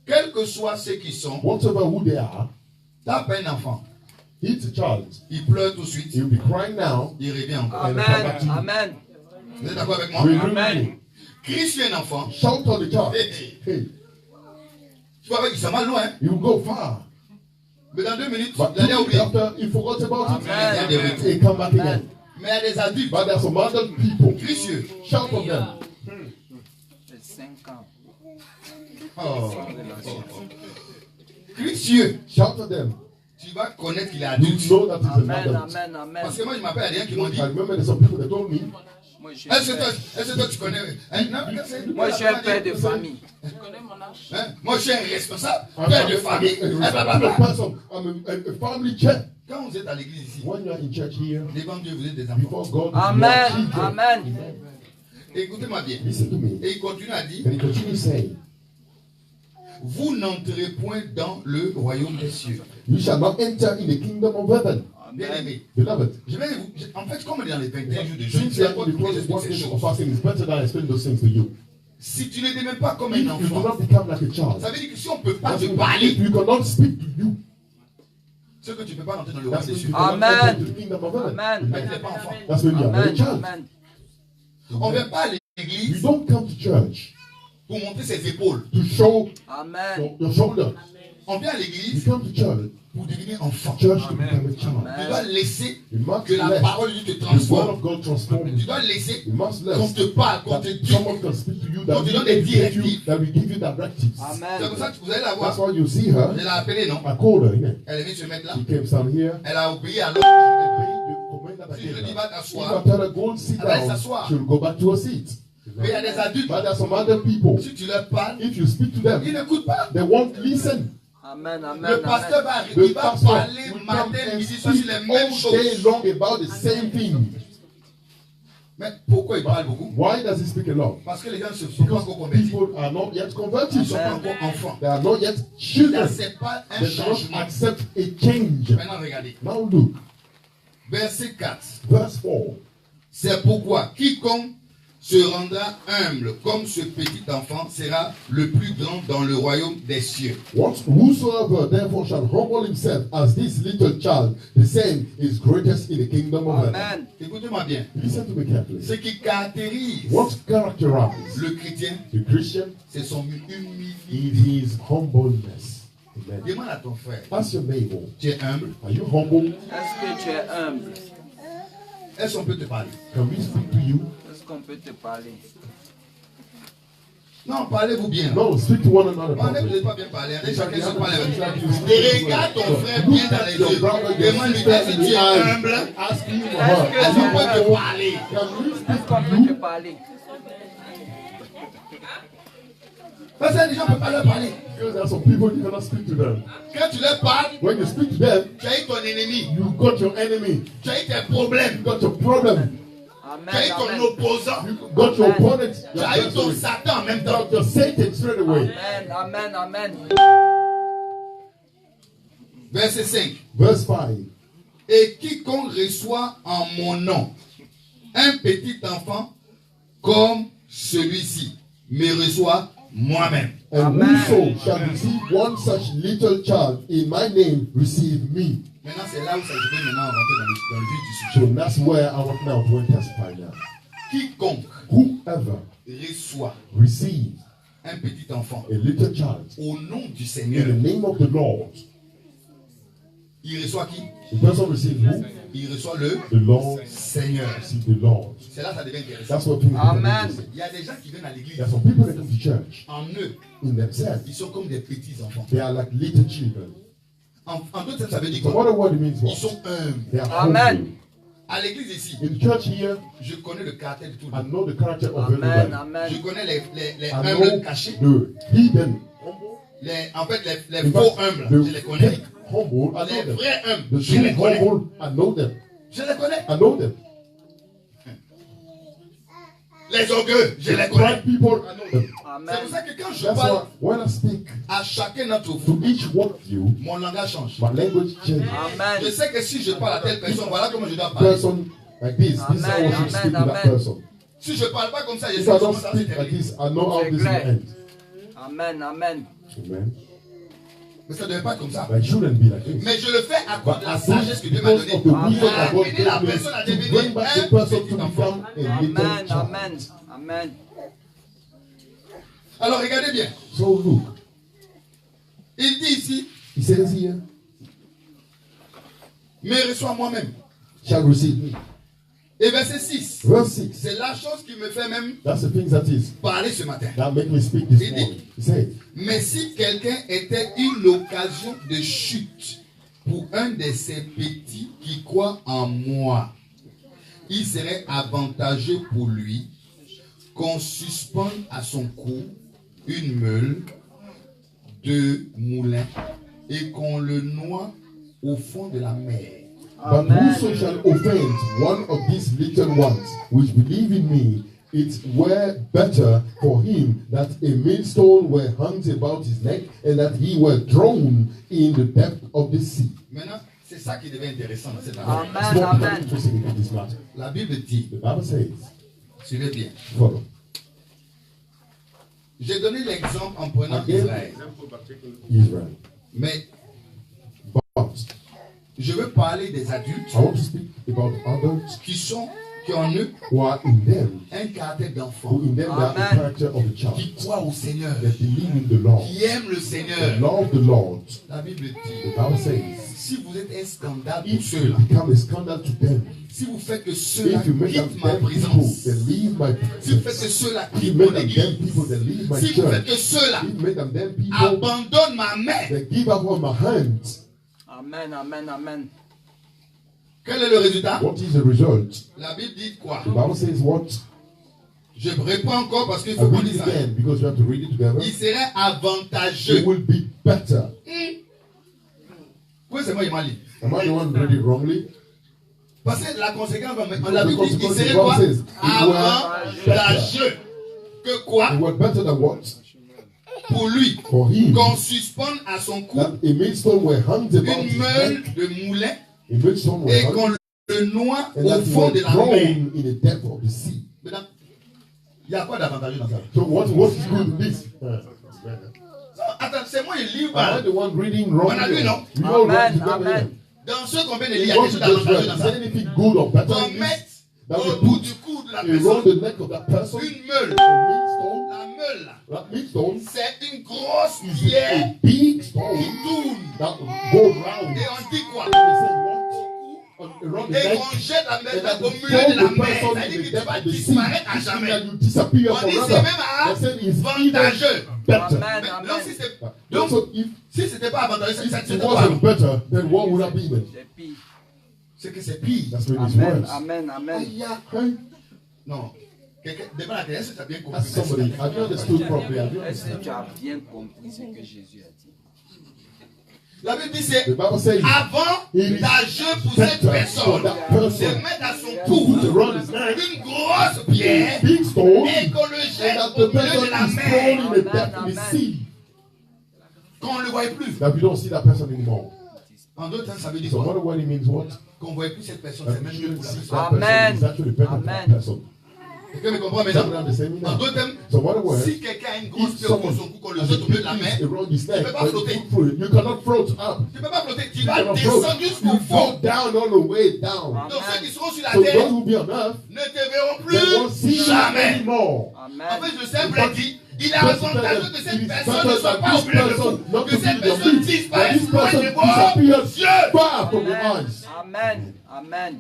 quels que soient ceux qui sont, whatever who they are, tape un enfant, it's a child. il pleure tout de suite, He'll be crying now. il revient encore. Amen. Amen. Vous êtes d'accord avec moi? Will Amen. remain. Christ est un enfant. Shout on the child. Hey, Tu vois, il s'en va loin. you will go far. Mais dans 2 minutes, But il allait 2 minutes oublier. after, he forgot about it. Amen. He come back again. Mais il y a des adultes. But there are some adult people. Christieux. Shout of them. Les 5 ans. Oh. Christieux. Shout of them. Tu vas connaître qu'il est You adulte. know that he's an Amen, adult. amen, amen. Parce que moi, je m'appelle Adrien qui m'ont dit. I remember there's some people that told me. Moi, je suis Est-ce que toi tu connais? Moi, je suis un père de famille. Tu connais mon âge? Hein? Moi, je suis un responsable, I'm père de famille. a person. I'm a family chair. Quand vous êtes à l'église ici, When you are in church here, devant Dieu, vous êtes des enfants. before God, Amen, you are children. amen. Écoutez-moi bien. Listen to me. Et il continue à dire, And he continues saying, vous n'entrez point dans le royaume des cieux. you shall not enter in the kingdom of heaven. Bien aimé. Beloved, En fait, comme on est dans les 21 jours de jeûne, since c'est you are important in the que process j'explique of ces one day of choses. fasting, it's better that I explain those things to you. Si tu ne deviens pas comme If un you do enfant, not become like a child, ça veut dire que si on ne peut pas that's te when parler, you cannot speak to you. c'est que tu ne peux pas rentrer dans le royaume That's des when cieux. you cannot Amen. enter into the kingdom of heaven. Amen. Mais tu n'es pas enfant. That's when you are not a Amen, child. amen. On ne vient pas à You l'église don't come to church pour montrer ses épaules. to show Amen. your shoulder. On vient à You l'église come to church, pour devenir enfant. church to become a child. Tu dois laisser You must que la let parole de Dieu te the word transforme. of God transform Tu you. dois laisser You must qu'on let te parle, qu'on te that dise. someone can speak to you, that Qu'on te we donne des educate you, directives. that we give you directives. C'est Amen. pour ça que vous allez la That's voir. why you see her. Je l'ai appelée, non? I called her, innit? Elle est venue se mettre là. She came down here. Elle a obéi à l'ordre. She obeyed the command that I Si je gave lui dis her. va If I t'asseoir, tell her go and sit Elle va down, s'asseoir. she'll go back to her seat. mais il y a des adultes. But there are some other people. Si tu leur parles, If you speak to ils them, n'écoutent pas. they won't listen. Amen, amen, Le pasteur amen. va arriver, The il va pastor parler will come matin, and midi, soir speak sur les all mêmes day choses. long about the same thing. Mais pourquoi il parle beaucoup? Why does he speak a lot? Parce que les gens ne se sont pas Because encore convertis. people are not yet Ils converted. ne sont pas encore enfants. They are not yet Ils children. n'acceptent pas un They do not changement. accept a change. Maintenant, regardez. Now look, Verset 4. verse 4. C'est pourquoi quiconque se rendra humble comme ce petit enfant sera le plus grand dans le royaume des cieux. Whosoever therefore shall humble himself as this little child, the same is greatest in the kingdom of heaven. Amen. Écoutez-moi bien. Listen to me carefully. Ce qui caractérise What characterizes le chrétien, the Christian c'est son humilité. is his humbleness. Amen. Demande à ton frère, Ask your neighbor, tu es humble? are you humble? Est-ce que tu es humble? Est-ce qu'on peut te parler? Can we speak to you? Est-ce qu'on peut te parler? Non, parlez-vous bien. No, speak to one another. On n'est properly. pas bien parler. On est chacun Exactly. se parle avec Exactly. lui. Et regarde ton frère bien dans les Your yeux. brother, your Demande-lui, sister est-ce in que tu the es eyes. humble? Ask him or Est-ce her. que Est-ce Are qu'on you peut te humble? parler? Can we Est-ce speak qu'on to peut you? te parler? Parce que les gens ne peuvent pas leur parler. Because there are some people you cannot speak to them. Quand tu leur parles, When you speak to them, tu as eu ton ennemi. you got your enemy. Tu as eu tes problèmes. You got your problem. Tu as eu Amen, ton amen. opposant. You got your opponent. Tu as eu ton Satan en même You temps. got your Satan straight away. Amen, amen, amen. Verset 5. Verse 5. Et quiconque reçoit en mon nom un petit enfant comme celui-ci me reçoit moi-même. And Amen. whoso shall receive one such little child in my name, receive me. Maintenant, c'est là où ça, je vais maintenant rentrer dans le vif du sujet. So that's where I want now to testify now. Quiconque Whoever reçoit receives un petit enfant a little child au nom du in Seigneur, the name of the Lord, il reçoit qui? the person receives who? Il reçoit le The Lord Seigneur. receives the Lord. C'est là que ça devient intéressant. That's what people Amen. become interested. Il y a des gens qui viennent à l'église. There are some people that come to church En eux, in themselves. ils sont comme des petits enfants. They are like little children. En d'autres termes, ça veut dire So quoi? what a word it means Ils what? sont humbles. They are Amen. humble. À l'église ici, In church here, je connais le caractère de tout le I monde. know the character of Amen, everybody. amen. Je connais les I humbles know cachés. the hidden, En fait, les in faux fact, humbles, je les the connais. fake humble, I Les know them. vrais humbles, The je true les connais. humble, I know them. Je les connais. I know them. Les orgueux, je les The connais. pride people, I know them. C'est pour Amen. ça que quand je That's parle why when I speak à chacun d'entre vous, to each one of you, mon langage change. my language changes. Je Amen. sais que si je parle à telle personne, voilà comment je dois parler. Person like this, this is how I should speak to that Amen. person. Si je ne parle pas comme ça, je If sais I comment don't ça se speak like termine. this, I know how C'est this will clair. end. Amen, amen. Amen. Mais ça ne devait pas être comme ça. But it shouldn't be like this. Mais je le fais à cause But de la I think sagesse que Dieu m'a because donnée. of the wisdom À that God amener la gave me personne à to devenir bring back the un person to petit enfant. become a little Amen, child. amen, amen. Alors regardez bien. So look, Il dit ici, he says here, mais reçois moi-même. shall receive me. Et verset 6. Verse 6. C'est la chose qui me fait même That's the thing that is parler ce matin. that make me speak this Il dit, morning. He said, mais si quelqu'un était une occasion de chute pour un de ces petits qui croient en moi, il serait avantageux pour lui qu'on suspende à son cou une meule de moulin et qu'on le noie au fond de la mer. but whoso shall offend one of these little ones which believe in me, it were better for him that a millstone were hung about his neck and that he were thrown in the depth of the sea. Maintenant, c'est ça qui devient intéressant dans cette Amen. affaire. It's not Amen. very interesting in this matter. La Bible dit, The Bible says, suivez bien. follow. J'ai donné l'exemple en prenant Again, Israël. Israel. Mais But je veux parler des adultes I want to speak about others qui ont en eux who are in them, un caractère who d'enfant, in them are the Amen. character of the child. qui croient au Seigneur, They believe in the Lord. qui aiment le They Seigneur. love the Lord. La Bible The dit, Bible says, si vous êtes un scandale pour if you ceux-là, become a scandal to them, si vous faites que ceux-là if you make them quittent ma them people présence, that leave my si vous faites que presence, ceux-là if you quittent make mon them them église, people that leave my si vous faites church, que ceux-là if you make them them people abandonnent ma main, that give up on my hands, Amen. Amen. Amen. quel est le résultat? what is the result? La Bible dit quoi? The Bible says what? Je réponds encore parce qu'il I faut qu'on read dise it ça. again because we have to read it together. Il serait It avantageux. will be better. Oui, c'est moi qui m'a dit. Am I the one read it wrongly? Parce que la conséquence, on The l'a dit, il consequence serait of quoi? God says, it were Avantageux. Que quoi? It were better than what? Pour lui. For him, Qu'on suspende à son cou that a millstone were hung about une his meule neck, de moulin a millstone were et hung, qu'on le noie and au that he fond de was la mer. thrown in the depth of the sea. Maintenant, il y a quoi d'avantage dans ça? So what is good in this? Attends, c'est moi qui lis Am I mal. the one reading wrong? On a lu, non? We all read Amen. together Amen. here. Dans ce qu'on vient de lire, In il y a what quelque you chose just d'avantage read, dans is ça. there anything good or better Qu'on in this? mette That au we bout put du cou de la around personne the neck of that person, une meule. a millstone. La meule, là, That millstone c'est une grosse is pierre a big qui stone tourne. that go round. Et on dit quoi? And they say what? Around the Et neck. qu'on jette la meule And that au you milieu de la throw the mer. person Ça in dit the que tu depth vas of the sea. disparaître à This jamais. means that you disappear On dit c'est forever. même They said it's avantageux. even better. Amen. Mais Amen. donc, si c'est- Donc, donc, if si c'était pas avantageux, ça it c'était quoi? wasn't better, then what would have been then? C'est pire. C'est que c'est pire. That's when it's Amen. worse. Amen. Amen. Hein? Non. Quelqu'un, devant la télé, est-ce que tu as bien compris? That's somebody. Have you understood properly? Have you Est-ce que understood? tu as bien compris ce que Jésus a dit? La Bible dit c'est The Bible says avantageux pour cette better for personne that de person mettre à son to cou put around his neck une grosse pierre a big stone et qu'on le and jette that au the milieu person de la is mer, thrown in the Amen, depth of the amen. sea. qu'on ne le voit plus. That we don't see that person anymore. En d'autres termes, ça veut dire So quoi? what it means what? Qu'on ne voit plus cette personne, That c'est we même mieux shouldn't pour la see personne. that person is actually better for that Amen. person. Quelqu'un me comprend Someone maintenant? understand me En now? d'autres termes, So what it was? si quelqu'un a une grosse If pierre au someone son cou, qu'on le has a jette au milieu big de la mer, piece around his tu neck, peux pas and flotter. you through it, you cannot float up. Tu ne peux pas flotter, tu You vas cannot descendre float. jusqu'au You fond. go down all the way down. Donc ceux qui seront sur la So those terre who be on earth, ne te verront they won't plus see you jamais. anymore. En Amen. fait, le simple a dit, il est Just avantageux que it cette is personne better ne soit that pas au this milieu de person vous, not que to be cette in your personne midst, that disparaisse this loin person de vos disappears yeux. far from your eyes. Amen. Amen.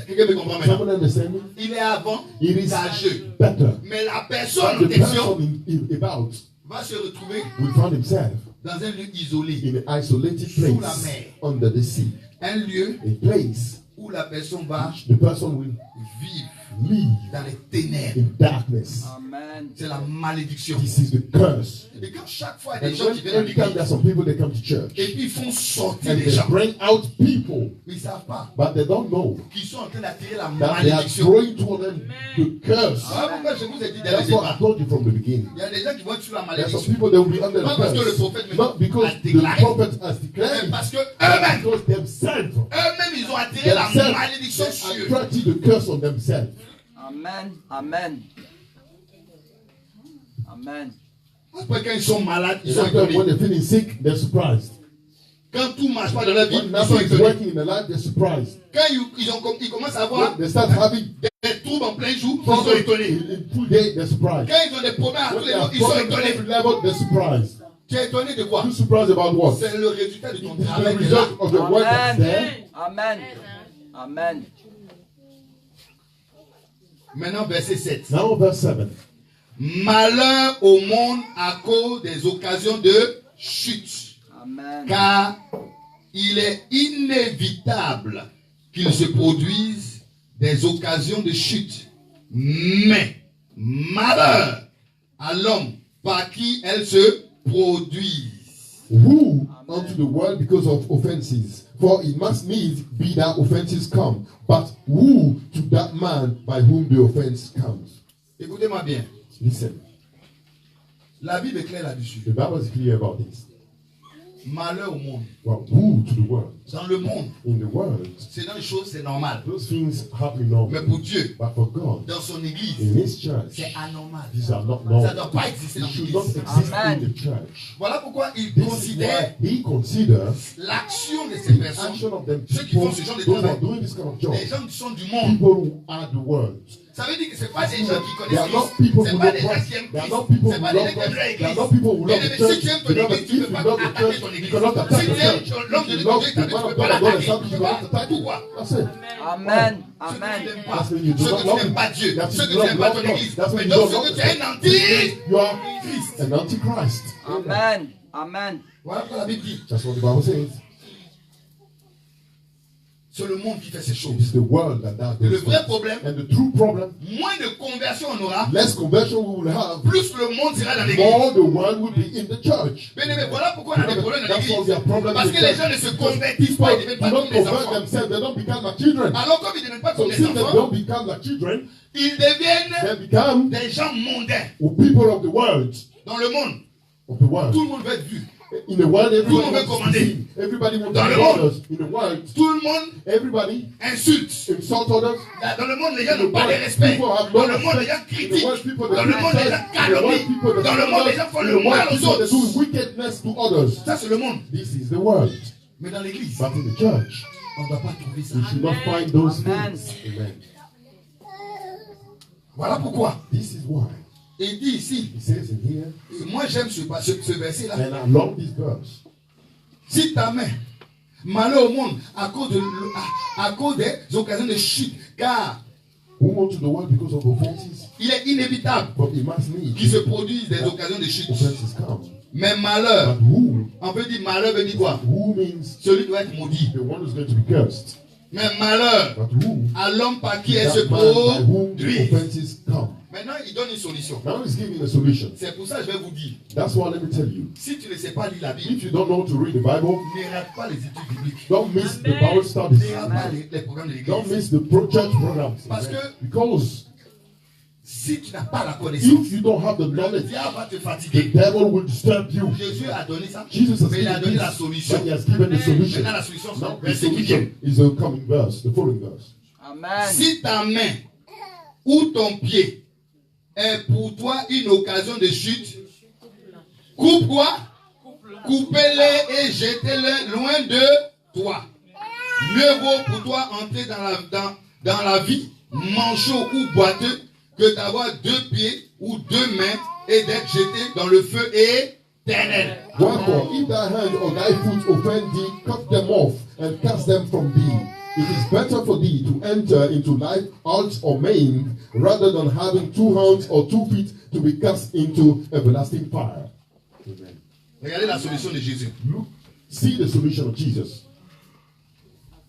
Quelqu'un me comprend maintenant? Someone understand me? Il est avantageux. It is better. Mais la personne The en question person about va se retrouver will find himself dans un lieu isolé. in an isolated Sous la place mer. under the sea. Un lieu A place où la personne va the person will vivre live dans les ténèbres. in darkness. Amen. C'est la malédiction. This is the curse. Et quand chaque fois il y a And des gens qui viennent à every time l'église there's some people that come to church et puis ils font sortir and des they gens, bring out people, ils ne savent pas but they don't know qu'ils sont en train d'attirer la that they are malédiction. throwing to them the curse. Voilà pourquoi je vous ai dit dès le That's what I départ. told you from the beginning. Il y a des gens qui vont être sous la There are some malédiction. people that will be under Not parce que le the prophète curse. Not because a the déclaré, prophet has mais declared it, parce que but eux-mêmes, because themselves ils ont attiré la themselves malédiction sur eux. attracted the curse on themselves. Amen. Amen. Amen. Après, quand ils sont malades, ils And sont after, when étonnés. they're feeling sick, they're surprised. Quand tout ne marche pas dans leur vie, When ils nothing sont is étonnés. working in their life, they're surprised. Quand ils commencent à avoir When they start having des troubles en plein jour, ils sont problems étonnés. in 2 days, they're surprised. Quand ils ont des problèmes à tous When les they niveaux, have ils sont problems at étonnés. every level, they're surprised. Tu es étonné de quoi? You're surprised about what? C'est le résultat de ton It is travail the qui est là. result of the work that's Amen. there. Amen. Amen. Maintenant, verset 7. Now verse 7. Malheur au monde à cause des occasions de chute. Amen. Car il est inévitable qu'il se produise des occasions de chute. Mais malheur à l'homme par qui elles se produisent. Who unto the world because of offenses? For it must needs be that offenses come. But who to that man by whom the offense comes? Écoutez-moi bien. Listen. La Bible est claire là-dessus. The Bible is clear about this. Malheur au monde. Well, who to the world? Dans le monde, In the world, c'est dans les choses, c'est normal. those things happen Mais normally. pour Dieu, But for God, dans son église, in His church, c'est anormal. these are not Ça ne normal. doit pas exister dans It should not l'église. exist Amen. in the church. Voilà pourquoi il This is considère why He considers l'action de ces the personnes, action of them ceux qui people, font ce genre de those who travail, are doing this kind of job, les gens qui sont du monde. people who are the world. Ça veut dire que ce n'est pas des gens qui They are connaissent not Christ. people Ce who n'est pas love des gens Christ. qui aiment They are Christ. not people Ce n'est who pas des gens love qui aiment Christ. la They are église. not people who Mais love the si church. tu aimes ton Because église, tu ne if peux you pas love the attaquer church, ton you église. cannot attack Si the tu aimes church. l'homme de If Dieu, you love tu the ne man peux of pas God, God l'attaquer. established, you cannot attack him. Pourquoi? That's it. Amen. Ceux que tu Amen. n'aimes pas, That's when you do ceux not que tu love n'aimes him. pas Dieu, That's ceux when que you tu don't n'aimes pas love ton God. église. That's when Mais you donc don't ceux love que tu es un anti, You are an antichrist. Amen. Amen. voilà ce que la Bible dit. That's what the Bible says. C'est le monde qui fait ces choses. It's the world that does Et le those vrai things. problème, And the true problem, moins de conversion on aura, less conversion we will have, plus le monde sera dans l'église. more the world will be in the church. Bien aimé, voilà pourquoi on a des problèmes dans That's why we l'église. have problems Parce in que the les gens church. ne se Because convertissent people pas, ils ne deviennent do pas not comme des convert enfants. themselves, they don't become like children. Alors comme ils ne deviennent pas So comme des since they enfants, don't become like children, ils deviennent they become des gens mondains. people of the world. Dans le monde, Of the world. tout le monde veut être vu. In the world, Tout le everybody monde veut wants to commander. be seen. Everybody wants to Dans be le monde. others. In the world, Tout le monde everybody insulte. insult others. Dans le monde, les gens In the n'ont pas de world, respect. people have Dans no le monde, les gens respect. In the critiquent. world, people Dans le monde, les gens criticize. In the world, calomnient. people Dans le monde, les gens font in le the mal world, aux people they do autres. wickedness to others. Ça, c'est le monde. This is the world. Mais dans l'église, But in the church, on ne doit pas trouver ça. we should not find those Amen. things. Amen. Voilà pourquoi. This is why. Et il dit ici, He says in here, et moi j'aime ce verset-là. and I love this verse. Si ta main, malheur au monde à cause des occasions de chute, car Who went to the world because of offenses? il est inévitable But it must need. qu'il se produise des occasions de chute. Offenses come. Mais malheur, But who? on peut dire malheur veut dire quoi? Who means Celui doit être maudit. the one who's going to be cursed. Mais malheur But who? à l'homme par qui elle se That man by whom the produit. offenses come. Maintenant, il donne une solution. Now he's giving a solution. C'est pour ça que je vais vous dire, That's why let me tell you. si tu ne sais pas lire la Bible, If you don't know how to read the Bible, ne rate pas les études bibliques. don't miss the Bible studies. Ne rate pas les programmes de Don't l'église. miss the church programs. Parce que- Because Si tu n'as pas la connaissance, if you don't have the le knowledge, diable va te the fatiguer. devil will disturb you. Jésus a donné ça, Jesus has mais il a given donné this, la solution. but he has given the solution. Maintenant, la solution, c'est Now le the verset qui vient. solution is the coming verse, the following verse. Amen. Si ta main ou ton pied est pour toi une occasion de chute, coupe quoi? Coupez-les et jetez-les loin de toi. Mieux vaut pour toi entrer dans la vie, manchot ou boiteux, que d'avoir deux pieds ou deux mains et d'être jeté dans le feu éternel. Wherefore, if thy hand or thy foot offend thee, cut them off and cast them from thee. It is better for thee to enter into life halt or maimed, rather than having 2 hands or 2 feet to be cast into everlasting fire. Amen. Regardez la solution de Jésus. Look, see the solution of Jesus.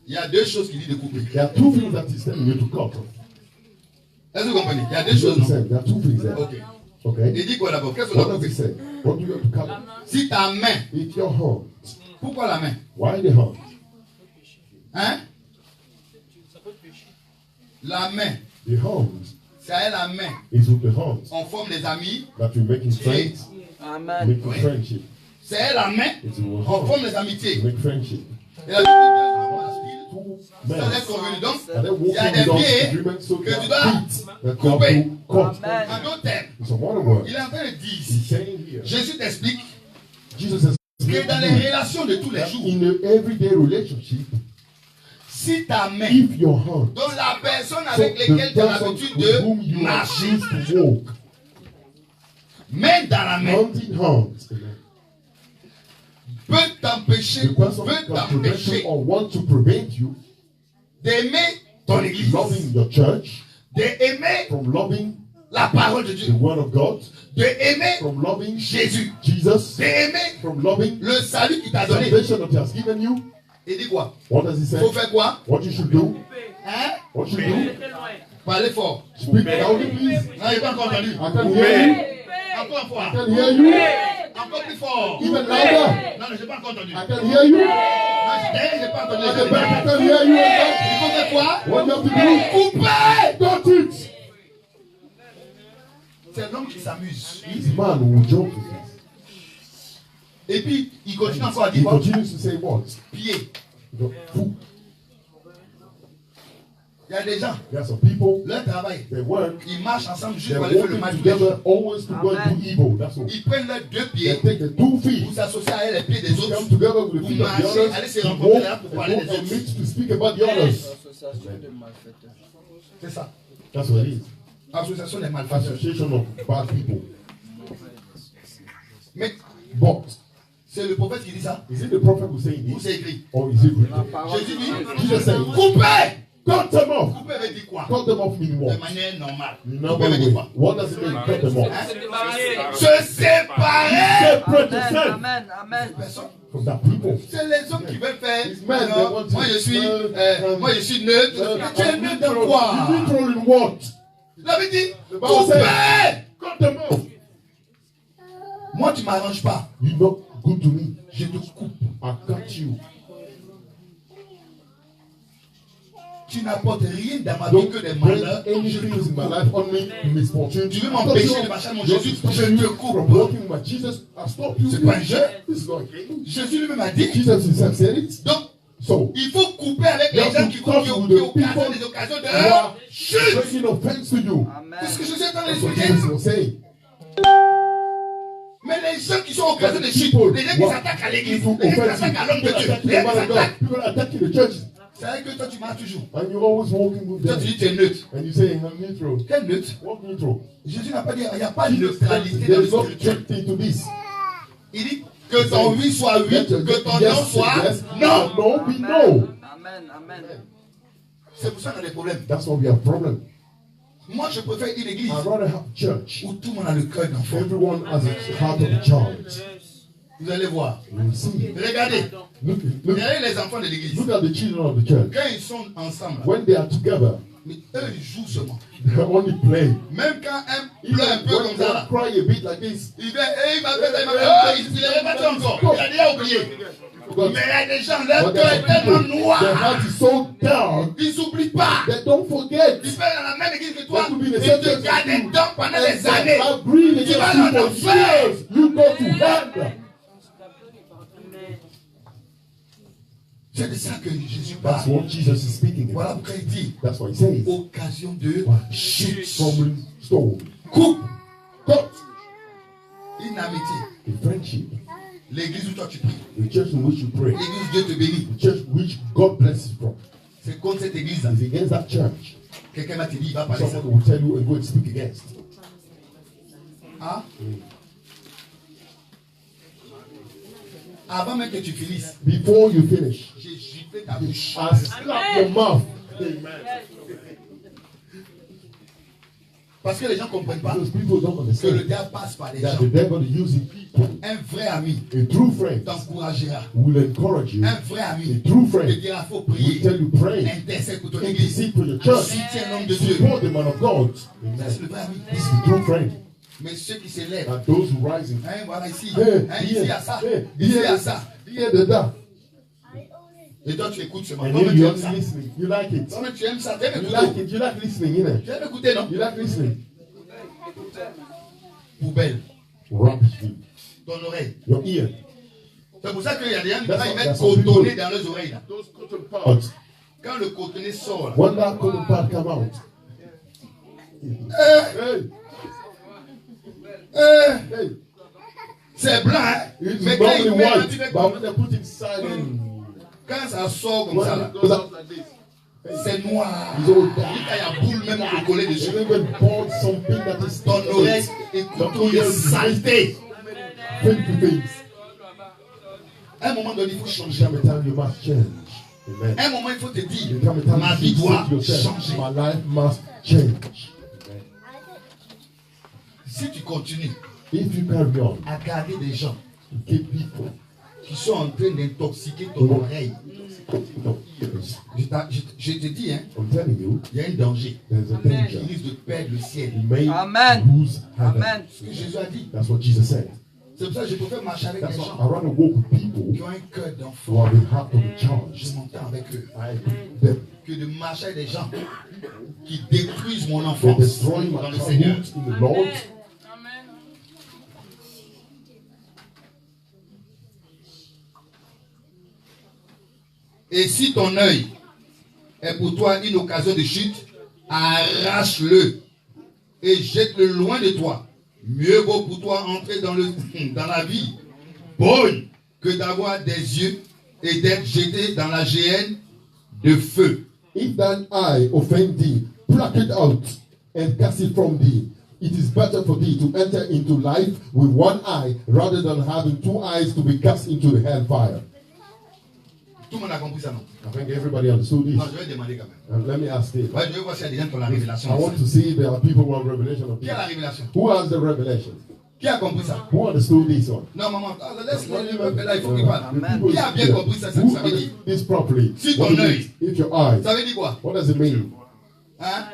Il y a deux choses qu'il dit de couper. There are 2 things that he's telling you to cut. Est-ce que vous comprenez? Il y a deux You choses. Non? understand? There are 2 things there. Ok. Okay? Il dit quoi d'abord? Qu'est-ce qu'on doit What does he couper? say? What do you have to cut? Si ta main, If your hand. pourquoi la main? Why the hand? Hein? La main, The hand ça est la main. is with the hand On forme des amis. that we making friends, Amen. making Oui. friendship. C'est la main. It's with On hand forme des to amitiés. make friendship. Et la Bible dit, Two ça men. est convenu. Donc, And then il y a walking des without pieds agreement, so que there tu dois are feet that you have couper. to cut. Amen. En d'autres termes, In some other words, il est en train de dire he's ici, saying here, Jésus t'explique Jesus has que dans les relations de tous les jours, in the everyday relationship, si ta main, if your hand, dont la personne so avec the laquelle tu as person l'habitude with whom de you are marcher, used to walk, main dans la main, hand in hand, peut t'empêcher the ou person peut can prevent you t'empêcher or want to prevent you d'aimer ton église, loving your church, d'aimer from loving la parole de the Dieu, word of God, d'aimer from loving Jésus, Jesus, d'aimer from loving le salut qu'il t'a donné. salvation that He has given you. Il dit quoi? What does He say? Il faut faire quoi? What you should do? Hein? What you do? Parlez fort. Speak loudly, please. Non, il n'est pas encore entendu. I can hear you. Encore une fois. I can hear you. Encore plus fort. Even louder. Non, je n'ai pas encore entendu. I can hear you. Non, je n'ai pas entendu. At the back, I can hear you. Il faut faire quoi? What you have to do? Couper. Don't it. C'est l'homme qui s'amuse. This man will joke with this. Et puis, il continue encore à He dire quoi? continues to say what? Pied. The food. Il y a des gens, There are some people, leur travail, they work, ils marchent ensemble juste they're pour aller faire le working mal tous les together jours. always to go and do evil. That's all. Ils prennent leurs deux They pieds take the 2 feet, pour s'associer à les pieds des come autres. together with the Pour feet of the marcher, others, aller se to rencontrer walk là pour and parler walk des and autres. meet to speak about the others. Association de malfaiteurs. C'est ça. That's what it is. Association des malfaiteurs. Association of bad people. Mais But c'est le prophète qui dit ça. is it the prophet who's saying Ou this, c'est écrit? or is it written? Jésus dit, Jesus said, coupez! cut them off. Couper veut dire quoi? Cut them off meaning De what? manière normale. Normal Couper veut dire way. quoi? What does it mean? Cut them off. Hein? Se séparer Separate yourself Amen, amen. personne. from that people. C'est les hommes qui veulent faire. These men, Non, they want to- moi je suis neutre. Uh, Tu es neutre dans quoi? neutral in what? Il avait dit, The Bible says, coupez! cut them off. Moi tu m'arranges pas. You're not good to me. Je te coupe. I cut you. Tu n'apportes rien dans ma vie Don't que des bring malheurs. Je anything te in my coupe. life, only misfortune. Tu veux m'empêcher de marcher à mon Jésus? Je te From coupe. walking with Jesus, I stop you. C'est pas un jeu. This is not a game. Jésus lui-même a dit. Jesus himself said it. Donc, So, il faut couper avec les You have gens to qui cut occasionnent with the des people occasions who are de chute. bringing offense to you. C'est ce que je suis en train That's what d'expliquer. Jesus was saying. Mais les gens qui sont occasions de chute, People les gens qui who are s'attaquent à l'église, into les gens qui offense, s'attaquent à l'homme de people Dieu, attacking les the gens qui man of God, s'attaquent. people attacking the church, C'est vrai que toi tu marches toujours. and you're always walking with Toi them. tu dis tu es neutre. And you say, I'm neutral. Quel neutre? What neutral? Jésus n'a pas dit, il n'y a pas de Jesus neutralité said, dans le there's no spirituel. trick to this. Il dit que ton oui soit oui, Let your que ton yes non say soit yes, non. no be no. Amen, amen. C'est pour ça qu'on a des problèmes. That's why we have problem. Moi je préfère une église I'd rather have church. où tout le monde a le cœur d'enfant. Everyone has a heart of a child. Vous allez voir. You will see. Regardez, Look, regardez les enfants de l'église. look at the children of the church. Quand ils sont ensemble, When they are together, mais eux ils jouent seulement. they only play. Même quand un Even pleure un peu when comme ça, they là, cry a bit like this, il vient, il m'a fait ça, il m'a fait ça, il est répété encore. Il a déjà oublié. because Mais il y a des gens, leur but cœur there est are tellement people, their noir. heart is so down, Ils n'oublient pas. they don't forget. Ils peuvent dans la même église que toi. They could be in the Ils same te church gardent as you. dedans pendant And des années. they agree against Tu vas you en for enfer. years. You go to hell. C'est de ça que Jésus That's parle. what Jesus is speaking Voilà about. pourquoi il dit That's what he says. occasion de chute. From stone. Coupe Cut une amitié. a friendship. L'église où toi tu pries. The church in which you pray. L'église où Dieu te bénit. The church which God blesses from. C'est contre cette église-là. Is against that church. Quelqu'un va te dire, il va parler ça. Someone will tell you and go and speak against. Hein? Avant même que tu finisses, Before you finish, j'ai giflé ta bouche. I slap your mouth. Parce que les gens ne comprennent pas Because people don't que le understand diable passe par les that gens. the devil is using people. Un vrai ami A true friend t'encouragera. will encourage you. Un vrai A ami true te friend dira faut will prier. tell you pray. Intercède pour ton église. Intercede for your church. Soutiens l'homme de Dieu. Support the man of God. Ça, Amen. c'est le vrai ami. This is the true friend. Mais ceux qui s'élèvent, And those who rise in. hein, voilà ici, Hey, hein, ici à ça, hey, ici à here, ça. here, the that. Et toi tu écoutes seulement. And Toi-même then tu you're aimes ça. only listening. You like it. Toi-même tu aimes ça. Tu aimes You like écouter. it. You like listening, you know. Tu aimes écouter, non? You like listening. Poubelle. Rubbish bin. Ton oreille. Your ear. C'est pour ça qu'il y a des gens qui That's ils what- mettent that's what people- cotonné dans leurs oreilles. Là. Those cotton parts. Quand le cotonné sort, là, When that cotton part come out. Hey, hey. c'est blanc, hein? It's Mais quand normally ils mettent, white, tu fais but comme- when they put inside and quand ça sort comme ça, when là, it goes out like this, c'est noir. it's all Et quand il y a boule même pour coller dessus. and even bought something that is Ton oreille est couteau de saleté. filthy things. À un moment donné, il faut changer. Every time you must change. Amen. À un moment, il faut te There dire, come a time ma to vie say doit to yourself, changer. my life must change. Si tu continues If you carry on à garder des gens to keep people qui sont en train d'intoxiquer ton oreille, no ears, je te dis, hein, I'm telling you, il y a un danger. there's a Tu danger. risques de perdre le ciel. You may Amen. lose heaven. Amen. Ce que Jésus a dit. That's what Jesus said. C'est pour ça que je préfère marcher avec That's des why gens I rather walk with people qui ont un cœur who d'enfant. have the heart of a Je child. m'entends avec eux. I equip them. Que de marcher avec des gens qui détruisent mon They're enfance destroying dans my le Seigneur. childhood in the Lord. Et si ton œil est pour toi une occasion de chute, arrache-le et jette-le loin de toi. Mieux vaut pour toi entrer dans la vie bonne que d'avoir des yeux et d'être jeté dans la géhenne de feu. If thine eye offend thee, pluck it out and cast it from thee. It is better for thee to enter into life with one eye rather than having two eyes to be cast into the hellfire. Tout le monde a compris ça, non? I think everybody understood this. Non, je vais demander quand même. Let me ask this. Ouais, je vais voir s'il y a des gens qui ont la révélation. I want to see if there are people who have revelation of Qui this. a la révélation? Who has the revelation? Qui a compris ça? Who understood this one? Non, maman, laisse le peuple là, il faut qu'il parle. The people Qui a bien here, compris ça, who ça veut dire? understood this properly? Si What ton it œil- means. If your eyes, Ça veut dire quoi? what does it mean? Hein?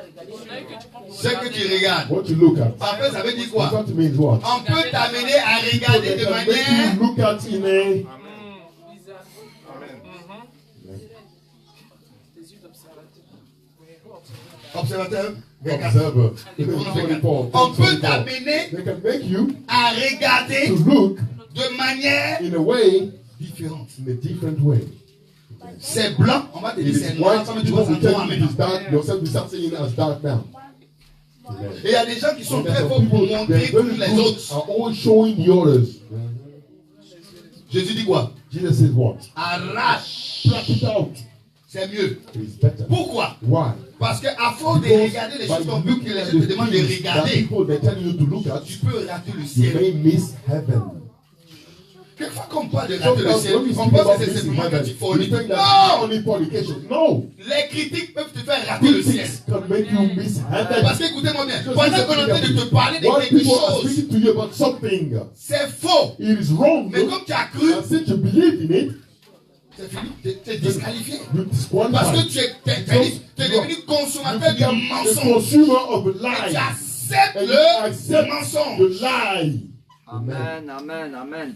Ce que tu regardes. What you look at. Après, ça veut dire It quoi? got to mean what? On peut t'amener à regarder de They can make manière. you look at in a Observateur, regarde. observer. On peut t'amener They can make you à to regarder look de manière in a way, différente. in a different way. C'est blanc, on va te It dire is c'est noir, white, ça veut dire you c'est will tell noir you it maintenant. is dark, yourself you start seeing it as dark now. Amen. Et il y a des gens qui sont And très there's forts some pour people, montrer they're tous very les good, autres. are all showing the others. Jésus dit quoi? Jesus said what? Arrache. Pluck it out. C'est mieux. It is better. Pourquoi? Why? Parce qu'à force de Because regarder les by choses qu'on veut que les gens te looking demandent at de the things that regarder, people they're telling you to look at, tu peux rater le you ciel. may miss heaven. Quelquefois, quand on parle de rater le Sometimes ciel, when we on speak pense about que c'est missing simplement que tu heaven, we forniques. think that Non! only fornication. No! Les critiques peuvent te faire rater le ciel. Critics can make you miss heaven. Parce qu'écoutez-moi bien, Because pendant qu'on est en train de te parler de while quelque people are chose, speaking to you about something, c'est faux. it is wrong. Mais comme tu as cru, And since you believe in it, c'est fini, tu es disqualifié. you disqualify. Parce que tu es devenu consommateur du the mensonge. consumer of Et tu lies. acceptes And you le accept mensonge. the lie. Amen, amen, amen.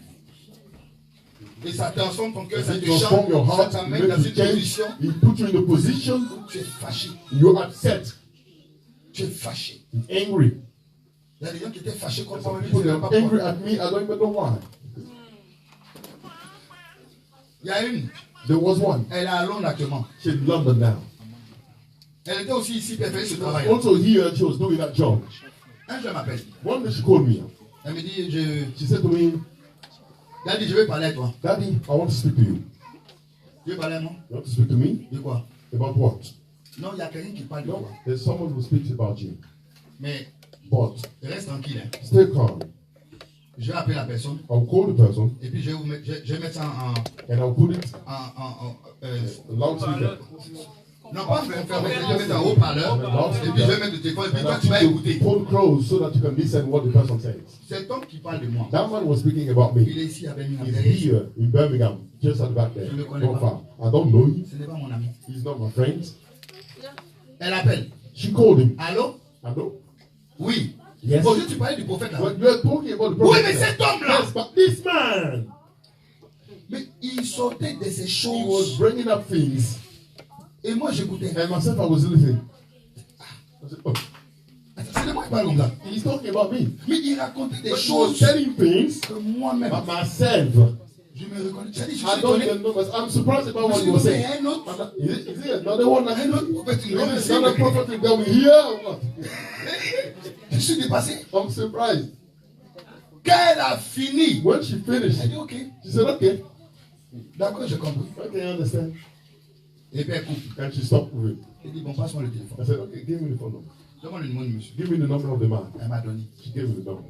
Et ça transforme ton cœur, ça It te transforms your change, ça heart, t'amène dans makes une you change, position it puts you in a position, où tu es fâché. you're upset, Tu es fâché. angry. Il y a des gens qui étaient fâchés contre moi, mais People je ne sais are pas angry pourquoi. at me, I don't even know why. Il y a une, There was one. elle est à Londres actuellement. She's in London now. Elle était aussi ici, puis elle faisait ce travail. Also here, she was doing that job. Un jour, elle m'appelle. One day she called me. Elle me dit, She said to me, Daddy, je vais parler à toi. Daddy, I want to speak to you. Tu veux parler à moi? You want to speak to me? De quoi? About what? Non, il y a quelqu'un qui parle de No, toi. there's someone who speaks about you. Mais But reste tranquille. Hein. stay calm. Je vais appeler la personne I'll call the person et puis je vais mettre ça and I'll put it en loudspeaker. non pas fermé, je vais mettre en haut-parleur et puis je vais mettre le téléphone et puis And toi I'll tu vas keep the écouter. phone closed so that you can listen what the person says. Cet homme qui parle de moi, That man was speaking about il me. est ici avec nous. He's here in Birmingham, just at the back there. Je le connais Not pas. far. I don't know him. Ce n'est pas mon ami. He's not my friend. Elle appelle. She called him. Allô? Hello? Oui. Yes. Bonjour, tu parlais du prophète là. But you're talking about the Oui, prophet. mais cet homme-là, Yes, but this man, mais il sortait de ces he was choses. bringing up things. Et moi j'écoutais. And myself, I was listening. I said, oh, C'est de moi qui parle comme ça. he's talking about me. Mais il racontait des But he was choses telling things que moi-même, about myself. je me reconnais. C'est-à-dire, je suis I don't étonné. even know, but I'm surprised about Je what suis he was étonné. saying. Un autre. Is it another one? Un autre prophète, Is une grande it another cible. prophet coming here or what? Je suis dépassé. I'm surprised. Quand elle a fini, When she finished, elle dit ok. she said, okay, D'accord, j'ai compris. okay, I understand. Et puis elle coupe. And she stopped with it. Elle dit bon, passe-moi le téléphone. I said, okay, give me the phone number. Donne-moi le numéro du monsieur. Give me the number of the man. Elle m'a donné. She gave me the number.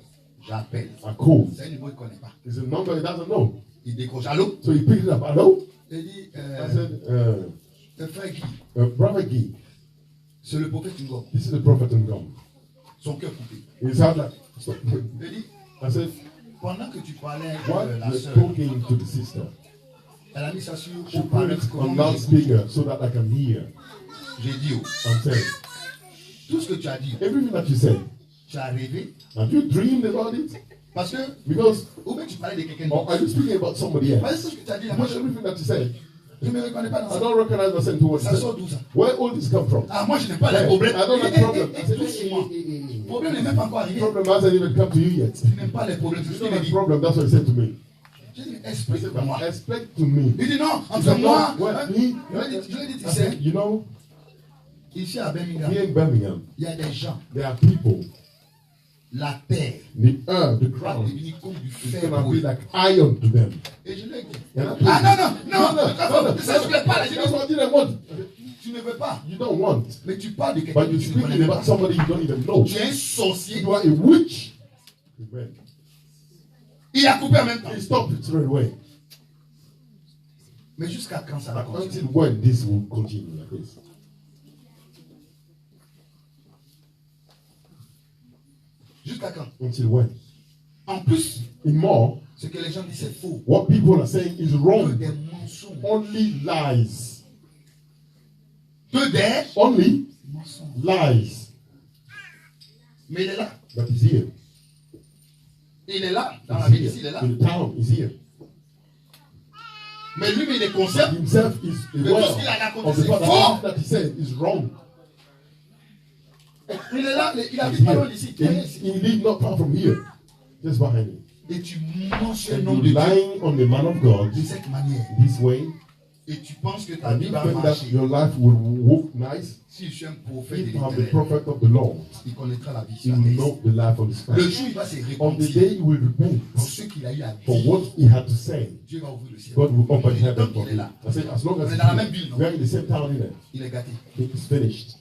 J'appelle. I called. C'est un numéro qu'il ne connaît pas. It's a number he doesn't know. Il décroche. Allô? So he picked it up. Hello? Il dit, I said, frère Guy, Brother Guy, c'est le prophète Ngom. this is the prophet Ngom. Son cœur coupé. His heart like, Il dit, I said, pendant que tu parlais while de la you're sœur, talking to the sister, elle a mis ça sur she put haut-parleur. it on Comment loudspeaker so that I can hear. j'ai dit, I'm saying, tout ce que tu as dit, everything that you said, tu as rêvé. have you dreamed about it? Parce que, Because, ou bien tu parlais de quelqu'un or are d'autre. you speaking about somebody else? Parce que ce que tu as dit là, moi Because everything that you said, je ne me reconnais pas dans I ça. don't recognize myself to what you Ça sort said. d'où ça? Where all this come from? Ah, moi je n'ai pas Yeah, de problème. I don't have problem. I said, Doucement. Le problème n'est même pas encore arrivé. problem hasn't even come to you yet. Tu n'aimes pas les problèmes. C'est You ce don't qu'il have dit. problem. That's what he said to me. J'ai dit, He said, explique-moi. but explain to me. Il dit non, He entre said, moi, no, well, hein, me, je lui ai dit, tu I sais, said, you know, ici à Birmingham, here in Birmingham, il y a des gens, there are people, la terre the earth, the va ground, devenir comme du is fer going to brûlé. be like iron to them. Et je lui ai dit, And I told ah him, non, non, non, ça je ne voulais pas. J'ai That's dit, what I didn't want. tu ne veux pas, You don't want. mais tu parles de quelqu'un But que you're tu ne connais speaking même about pas. somebody you don't even know. Tu es un sorcier. You are a witch. Amen. Il a coupé en même temps. He stopped it straight away. Mais jusqu'à quand ça va But continuer? until when this will continue like this? Jusqu'à quand? Until when? En plus, In more, ce que les gens disent c'est faux. what people are saying is Que wrong. des mensonges. Only lies. Que des Only mensonges. lies. Mais il est là. But he's here. Il est là. Dans la He's ville ici, il est here. là. In the town, he's here. Mais lui, il est conscient. Himself is Mais tout ce aware qu'il a raconté, of the c'est fact faux. that he said is wrong. Il est là. Il He's habite pas loin here. d'ici. He live not far from here. Just behind him. Et tu mentionnes le And nom de you Dieu lying on the man of God de cette manière. this way, Et tu penses que ta and vie you va think that marcher. your life will walk nice. Si je suis un prophète de If I'm the l'Éternel, prophet of the Lord, il connaîtra la vie he sur la will terre. know the life of his Le family. jour où il va se On the repentir day he will repent pour ce qu'il a eu à for dire, what he had to say, Dieu va ouvrir le ciel. God will open Et heaven tant for qu'il est him. là, I said, as long as on est dans la même he's ville, non? we're in the same town, innit? Il est gâté. It's finished.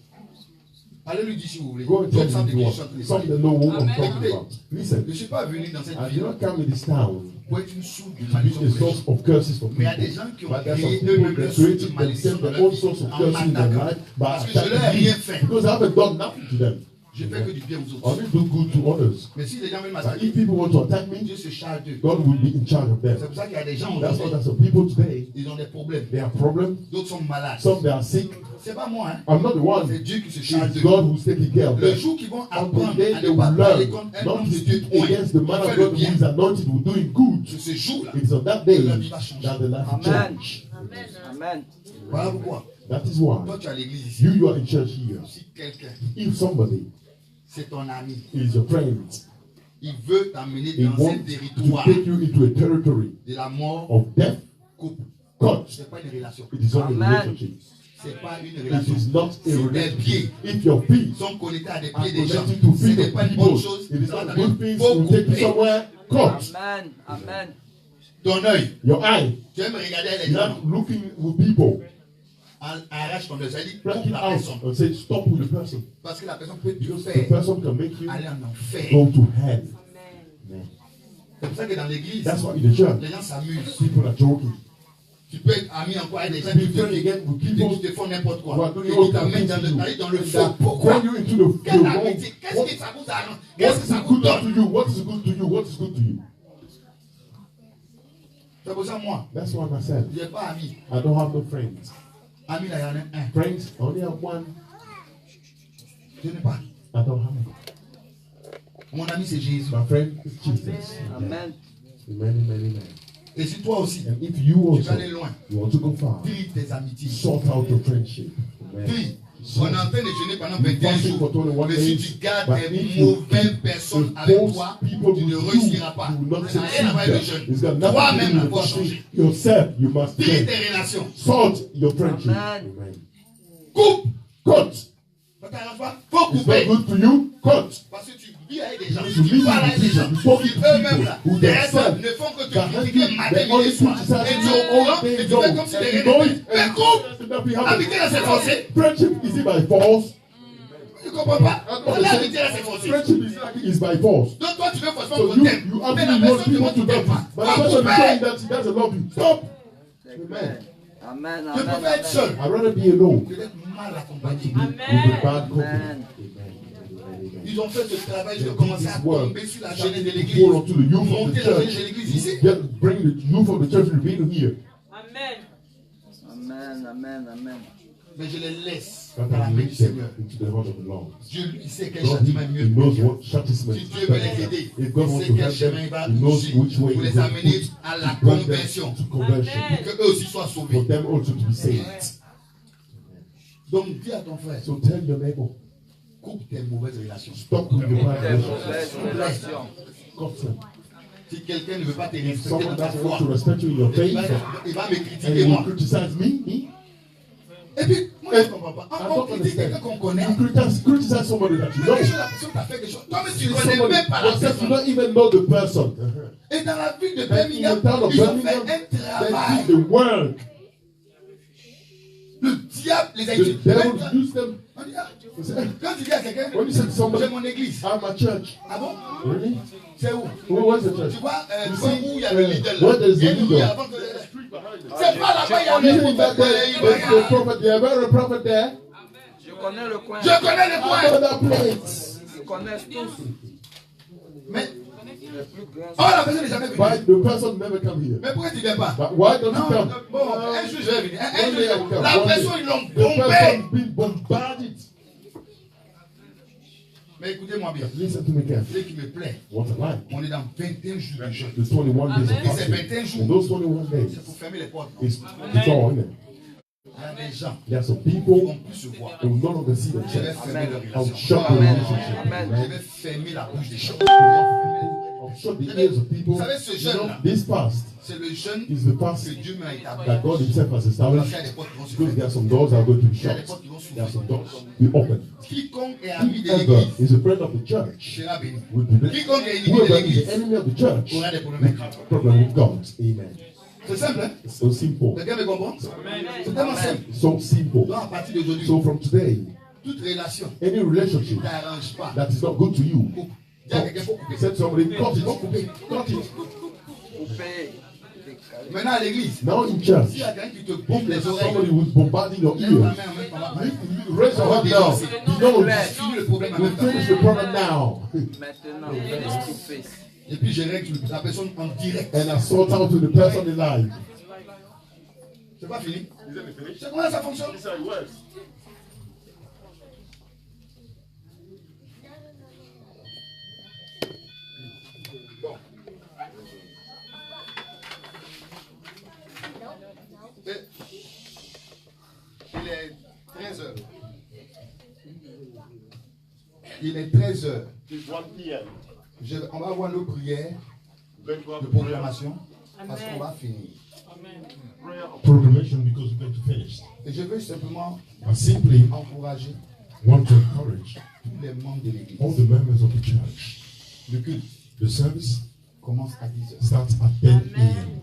Allez lui dire si vous voulez. Go and tell D'autres savent him de if qui you je suis en train want. de Some parler. that know what I'm Amen. talking about. Listen, Je ne suis pas venu dans cette I did ville not come in this town pour être une source de to be malédiction a pour les gens. source of curses for Mais il y a people. des gens qui ont But there's some créé people eux-mêmes that leur source created de malédiction themselves dans their leur own vie source of en curses in their m'attaquant. life Parce by que je leur ai attacking rien me fait. because I haven't done nothing to them. Je fais que du bien aux I autres. only do good to others. Mais si les gens veulent But m'attaquer, if people want to attack me, Dieu se charge d'eux. God will be in charge of C'est them. pour ça qu'il y a des gens That's why aujourd'hui, there's some people today, ils ont des problèmes. they have problems. D'autres sont malades. Some they are sick. C'est pas moi, hein. I'm not the one. C'est Dieu qui se charge It's d'eux. God who's taking care of Le them. jour qu'ils vont On the apprendre day à they ne pas will parler learn contre un not homme to de Dieu speak point, against the man qui of fait le God who bien, is anointed, who is doing good. c'est ce jour-là. It's on that day La vie va changer. that the life will Amen. change. Amen. Voilà pourquoi. That is why Toi, tu es à l'église ici. you are in church here. Si quelqu'un, If somebody c'est ton ami, is your friend, il veut t'amener he dans un wants to territoire take you into a territory de la mort, of death, couple. God, C'est pas une relation. it is not a Amen. relationship. C'est pas une It relation. is not a Si tes relationship. pieds If your feet sont connectés à des are pieds des gens, connected to ce feet n'est of pas une people, bonne chose. it is Ça va not t'amener good things faut to take you couper somewhere. Cut Amen. Amen. ton œil. your eye. Tu aimes regarder les You're gens. not looking with people. Arrache ton œil. Ça dit, Break coupe it la out personne. and say stop with the person. Parce que la personne peut te Because the faire person can make you aller en enfer. go to hell. Amen. C'est pour ça que dans l'église, That's why in the church, les gens s'amusent. people are joking. Tu peux être ami encore avec des gens Be friendly again with people qui te font n'importe who quoi. are doing Et all qui t'amènent kinds dans of le, things dans le and faux. that Pourquoi? bring you into the Quelle wrong. amitié? Qu'est-ce What que ça vous arrange? what Qu'est-ce que is ça vous good to donne? you? What is good to you? What is good to you? C'est pour ça, moi, That's what I said. je n'ai pas ami. I don't have no friends. Ami, là, il y en a un. Friends, I only have one. Je n'ai pas. I don't have it. Mon ami, c'est Jésus. My friend is Jesus. Amen. Amen, amen, amen. Et si toi aussi, And if you tu veux also aller loin, you want to go far, trie tes amitiés. sort out your friendship. Amen. Trie. On est en train de jeûner pendant 21 Fasting for jours. 21 Mais si days, tu gardes but des if you mauvaises keep personnes the avec false toi, people tu ne with réussiras you, pas. you will not Ça n'a rien à voir avec le succeed. jeûne. It's got nothing to Toi-même, do là, with faut fasting. changer. Yourself, you must Trie change. tes relations. Sort your friendship. Amen. Amen. Coupe. Cut. Ça t'arrange pas? Faut It's not couper. good for you. Cut. Parce que tu vis avec des gens, You tu live parles avec des with gens people qui eux-mêmes là, who derrière toi, themselves ne font que te can help critiquer you. matin, They midi only et soir. criticize Et tu you es au all courant day et tu long. fais comme si de And rien you know it, n'était. Mais and coupe. nothing L'amitié là, c'est happens. forcé. Friendship is it by force? Tu comprends pas? I don't L'amitié là, understand. c'est forcé. Friendship is by force. Donc toi, tu veux forcément So qu'on you t'aime. Mais la absolutely want personne ne people veut to que tu love t'aimes you. pas. But the Faut person is saying couper. that he doesn't love you. Stop. Amen. Amen. Je préfère être seul I'd rather be alone que d'être mal than accompagné. to be with a bad company. Amen. Ils ont fait ce travail, je They vais did commencer à this work, tomber sur la jeunesse de to l'église. fall onto the youth of Monter the la jeunesse de church. l'église ici. Bring the youth of the church to be here. Amen. Amen. Amen. Mais je les laisse But dans la I main du lead them Seigneur. into the hand of the Lord. Dieu lui sait quel God, châtiment est mieux he pour knows quelqu'un. what chastisement Si is Dieu veut better. les aider, If God il wants sait to quel help chemin them, il va he knows utiliser which way pour he les will amener put à la to bring them conversion, to conversion. que eux aussi soient sauvés. For them also to be saved. Donc dis à ton frère, So tell your neighbor, coupe tes mauvaises relations. stop with your bad Des mauvaises relations. relations. Cut them. Si quelqu'un ne veut pas te If respecter someone dans ta doesn't want foi, to respect you in your il faith, va me and critiquer you moi. criticize me, Et puis, moi je ne comprends pas. I On don't critique quelqu'un understand. qu'on connaît. You criticize somebody that you La know. personne t'a fait quelque chose. Toi, mais tu ne connais Somebody même pas la that you personne. don't even know the person. Et dans la ville de And in Birmingham, the town of ils ont Birmingham, fait un they travail. did the work. Le diable les a The utilisés. devil used them. On dit, ah, quand tu dis à quelqu'un, When you say to somebody, j'ai mon église. I'm a church. Ah bon? Really? C'est où? Where's the church? Tu vois, You tu vois see, où il y a le leader where there's the Il y a une rue leader. avant que- C'est pas là-bas, il y a You le think that there's the prophet there? Where's the prophet there? Je connais le coin. Je connais le I know coin. that place. Ils connaissent tous. Mais, Les plus grands. oh, la personne n'est jamais Why venue. the person never come here? Mais pourquoi tu ne viens pas? But why don't Non, you come? bon, un jour je vais venir. Un One jour, day I will come. la One day. personne, ils l'ont The bombé. person been bombarded. Mais écoutez-moi bien. Listen to me carefully. Ce qui me plaît, What a life. on est dans 21 jours de jeûne. The 21 days of Et ces fasting. 21 jours, And those 21 days, c'est pour fermer les portes. Non? it's all in it. Il y a des gens There are some qui people ne vont plus se voir. who no longer see Je vais themselves. fermer leur I'll relation. shut the Amen. relationship. Amen. Je Amen. vais fermer la bouche des gens. I'll shut the ears of people. Vous savez, ce You jeûne know, là, this fast c'est le jeûne is the que fast Dieu m'a établi. that God Himself has Parce qu'il y a established. des portes qui vont se Because there fermer. are some doors that are going to be Il y a shut. des portes qui vont There are some s'ouvrir. doors to be open. Quiconque est ami de Whoever l'église is a friend of the church sera béni. will be blessed. Quiconque est ennemi de Whoever is l'église the enemy of the church aura des problèmes will avec have Dieu. a problem with God. Amen. C'est simple, hein? It's so simple. Quelqu'un me comprend? C'est tellement simple. So simple. Donc, à partir d'aujourd'hui, So from today, toute relation any qui relationship ne t'arrange pas, that is not good to you, coupe. Dis à quelqu'un, il faut couper. said somebody, cut it, cut it. Coupés. Maintenant, à l'église, Now in s'il church, y a quelqu'un qui te bombe les somebody oreilles, who's bombarding your lève ta main ears, en même temps. raise your hand now. You know, Finis le problème en we'll même temps. finish the problem now. Maintenant, face to face. Et puis, je règle la personne en direct. And I sort out to the person in life. C'est pas fini? C'est comment ça fonctionne? Bon. Et il est 13 heures. Il est 13 heures. On va avoir nos prières de proclamation parce qu'on va finir. Proclamation because we're going to finish. Et je veux simplement I simply encourager want to encourage tous les membres de l'église. all the members of the church. Le culte The service commence à 10 heures. starts at 10 a.m.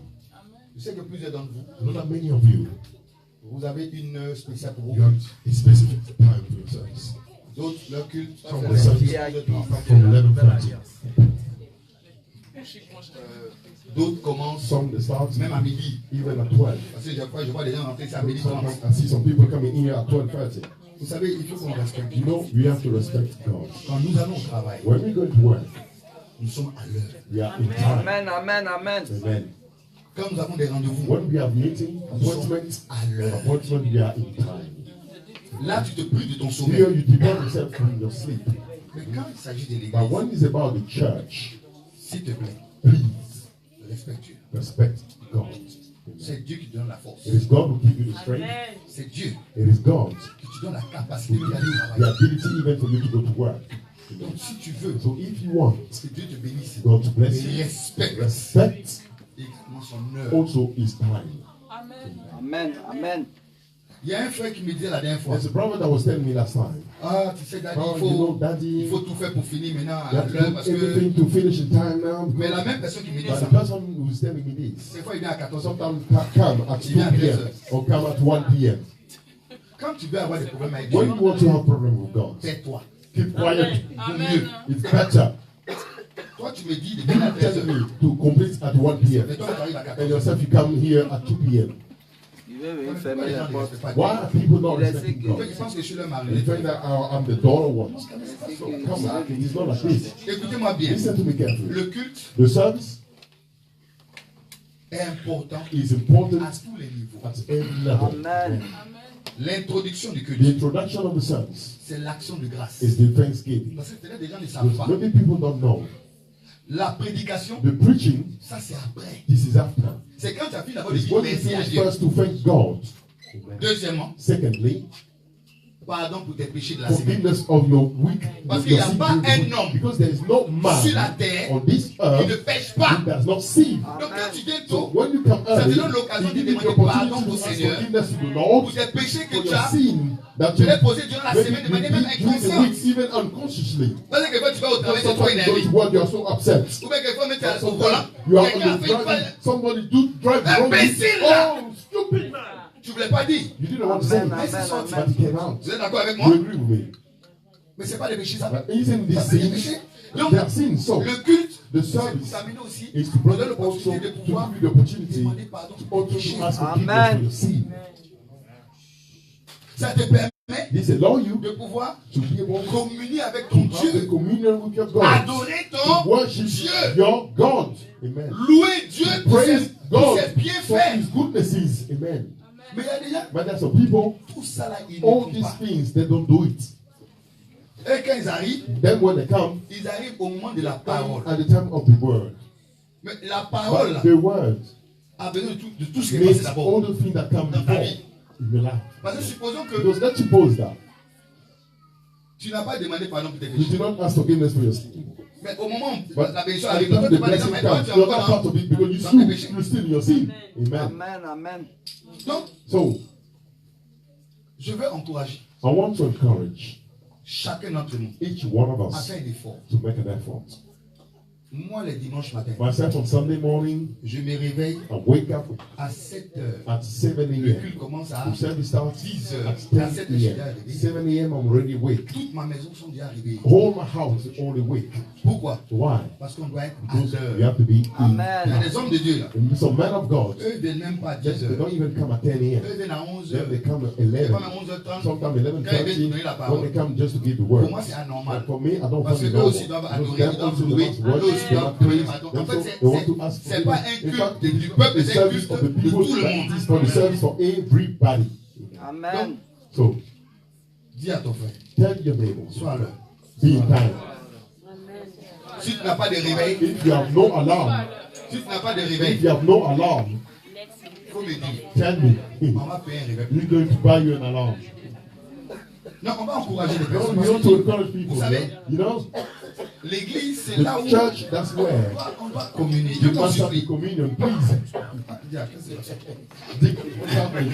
Je sais que plusieurs d'entre vous, I know that many of you, vous avez une heure spéciale pour vos you have cultes. a specific time for your service. D'autres, leur culte, Some c'est of the service from 11:30. d'autres commencent Some they start même à midi. even at 12. Parce que je vois des gens rentrer, c'est à midi 30. Sometimes I see some people coming in here at 12:30. Vous savez, il faut qu'on respecte. You know, we have to respect God. Quand nous allons au travail, When we go to work, nous sommes à l'heure. we are in time. Amen, amen, amen. Amen. Quand nous avons des rendez-vous, When we have meeting, nous sommes appointments, à l'heure. we are in time. Là, tu te prives de ton Here sommeil. you depend yourself from your sleep. Mais quand il s'agit de But l'église, when it's about the church, s'il te plaît, please respecte Dieu. respect God. C'est Dieu qui te donne la force. It is God who gives you the strength. C'est Dieu It is God qui te donne la capacité d'aller the travailler. ability even for you to go to work. Donc, si tu veux So if you want que Dieu te bénisse, God to bless you, respecte respect exactement son heure. also his time. Amen, amen. Il y a un frère qui me disait la dernière fois, There's a brother that was telling me last time, ah, tu sais, Daddy, oh, you know, Daddy, il faut tout faire pour finir maintenant you à have to l'heure do parce que. everything to finish in time now. Mais la même personne qui me dit But ça, the person who's telling me this, des fois il vient à 14 heures. sometimes come at 2 p.m. or come at 1 p.m. Quand tu veux avoir des problèmes avec When Dieu, you want to have problem with God, tais-toi. keep quiet. Vaut mieux. It's better. Toi, tu me dis de venir à You 13 tell heures. me to complete at 1 p.m. Mais toi, tu arrives à 14 And heures. yourself, you come here at 2 p.m. Il veut fermer la porte. Why are people not Il essaie respecting que- God? Ils pensent que je suis leur They mari. think that I'm the daughter one. So, come on, it's not like this. Écoutez-moi bien. Listen to me carefully. Le culte The service est important is important à tous les niveaux. at every level. Amen. L'introduction du The culte, introduction of the service c'est l'action de grâce. is the thanksgiving. Parce que peut-être des gens ne savent Because pas. maybe people don't know. La prédication, The preaching, ça c'est après. this is after. C'est quand tu as fini d'abord de It's dire when you merci à finish Dieu. first to thank God. Deuxièmement, Secondly, pardon pour tes péchés de la semaine. forgiveness of your week. Parce qu'il n'y a your pas sin during the un week. homme Because there is no sur la man terre on this qui ne earth pêche pas. who does not sin. Donc quand tu viens So tôt, when you come ça te early, donne l'occasion it de gives you the demander pardon opportunity au to ask Seigneur forgiveness to the pour Lord tes péchés for que tu your as. sin that Tu you l'as posé durant la semaine de maybe manière même did during the week, inconsciente. even unconsciously. Parce que quand tu vas au travail, c'est toi Sometimes you go énervé. to work, you are so upset. Ou bien quelquefois, même tu es au volant, Sometimes you are quelqu'un a on fait the une driving, faille. somebody do drive wrong. Imbécile, là. Oh, stupid man! Tu ne voulais pas dire. You didn't want to say it, Amen, Mais c'est amen, sorti. but it came out. Vous êtes d'accord avec You moi? agree with me? Mais ce n'est pas des péchés, ça. But isn't Ça, this c'est des sin? péchés. Donc, They are sin. So le culte, the c'est pour service t'amener aussi, is to te bring donne also l'opportunité de to pouvoir give you the opportunity demander pardon to pour tes also péchés. ask forgiveness Amen. for your sin. Ça te permet This allow you de pouvoir to be able to communier avec ton have a Dieu, communion with your God, adorer to ton worship Dieu, your God. Amen. louer Dieu pour Praise ses, pour God ses for bienfaits. His goodnesses. Amen. Mais il y a des gens, But there's some people, tout ça là, ils ne all font these pas. things, they don't do it. Et quand ils arrivent ils arrivent au moment de la parole. at the time of the word. Mais la parole là, But the word a besoin de tout ce qui est passé means d'abord. all the things that come Dans ta before vie. in your life. Parce que supposons que Because let's suppose that tu n'as pas demandé pardon pour tes you péchés. do not ask forgiveness for your sin. Mais au moment où But la bénédiction at arrive, the toi time tu the vas dire, blessing mais toi comes, tu es you're not encore part dans. of it because dans tes you're péchés. still in your sin. Amen. Amen, amen. Donc, So je veux encourager I want to encourage chacun d'entre nous each one of à us faire un effort. to make an effort. Moi, les dimanches matins, Myself on Sunday morning, je me réveille I wake up à 7 heures. at 7 Le a.m. culte commence à The service starts 10 at heures. 10 À 7 heures, je suis déjà a.m. réveillé. 7 a.m. I'm already awake. Toute ma maison sont déjà réveillées. All my house is already awake. Pourquoi? Why? Parce qu'on doit être à Because you l'heure. have to be in. Il y a Amen. des hommes de Dieu là. And some men of God, Eux, ils ne viennent même pas à 10 they heures. don't even come at 10 Eux, a.m. ils viennent à 11 Then heures. they come at Ils 11. viennent à 11h30. Sometimes Quand ils viennent 11:30. donner la When parole. they come just to give the word. Pour moi, c'est anormal. But for me, I don't Parce find que it eux normal. aussi doivent Because adorer, them ils doivent also louer, must eux worship, aussi they doivent must prier. praise, Donc, they en fait, also- they want to ask c'est pas forgiveness. un In fact, culte du peuple, the c'est un service culte of the de people, tout le monde. it is for the service for everybody. Amen. So, Dis à ton frère, tell your neighbor, sois là. be in time. Si tu n'as pas de réveil, If you have no alarm, si tu n'as pas de if réveil, you have no alarm, il faut me dire, tell me. on va payer un réveil. We're going to buy you an alarm. Non, on va encourager les No, personnes. we Parce want que to encourage people. Vous savez, You know, l'église, c'est là où the church, that's where on doit communier. Je you t'en must have supplie. the communion, please. Dis à qui c'est? Dick, what's happening?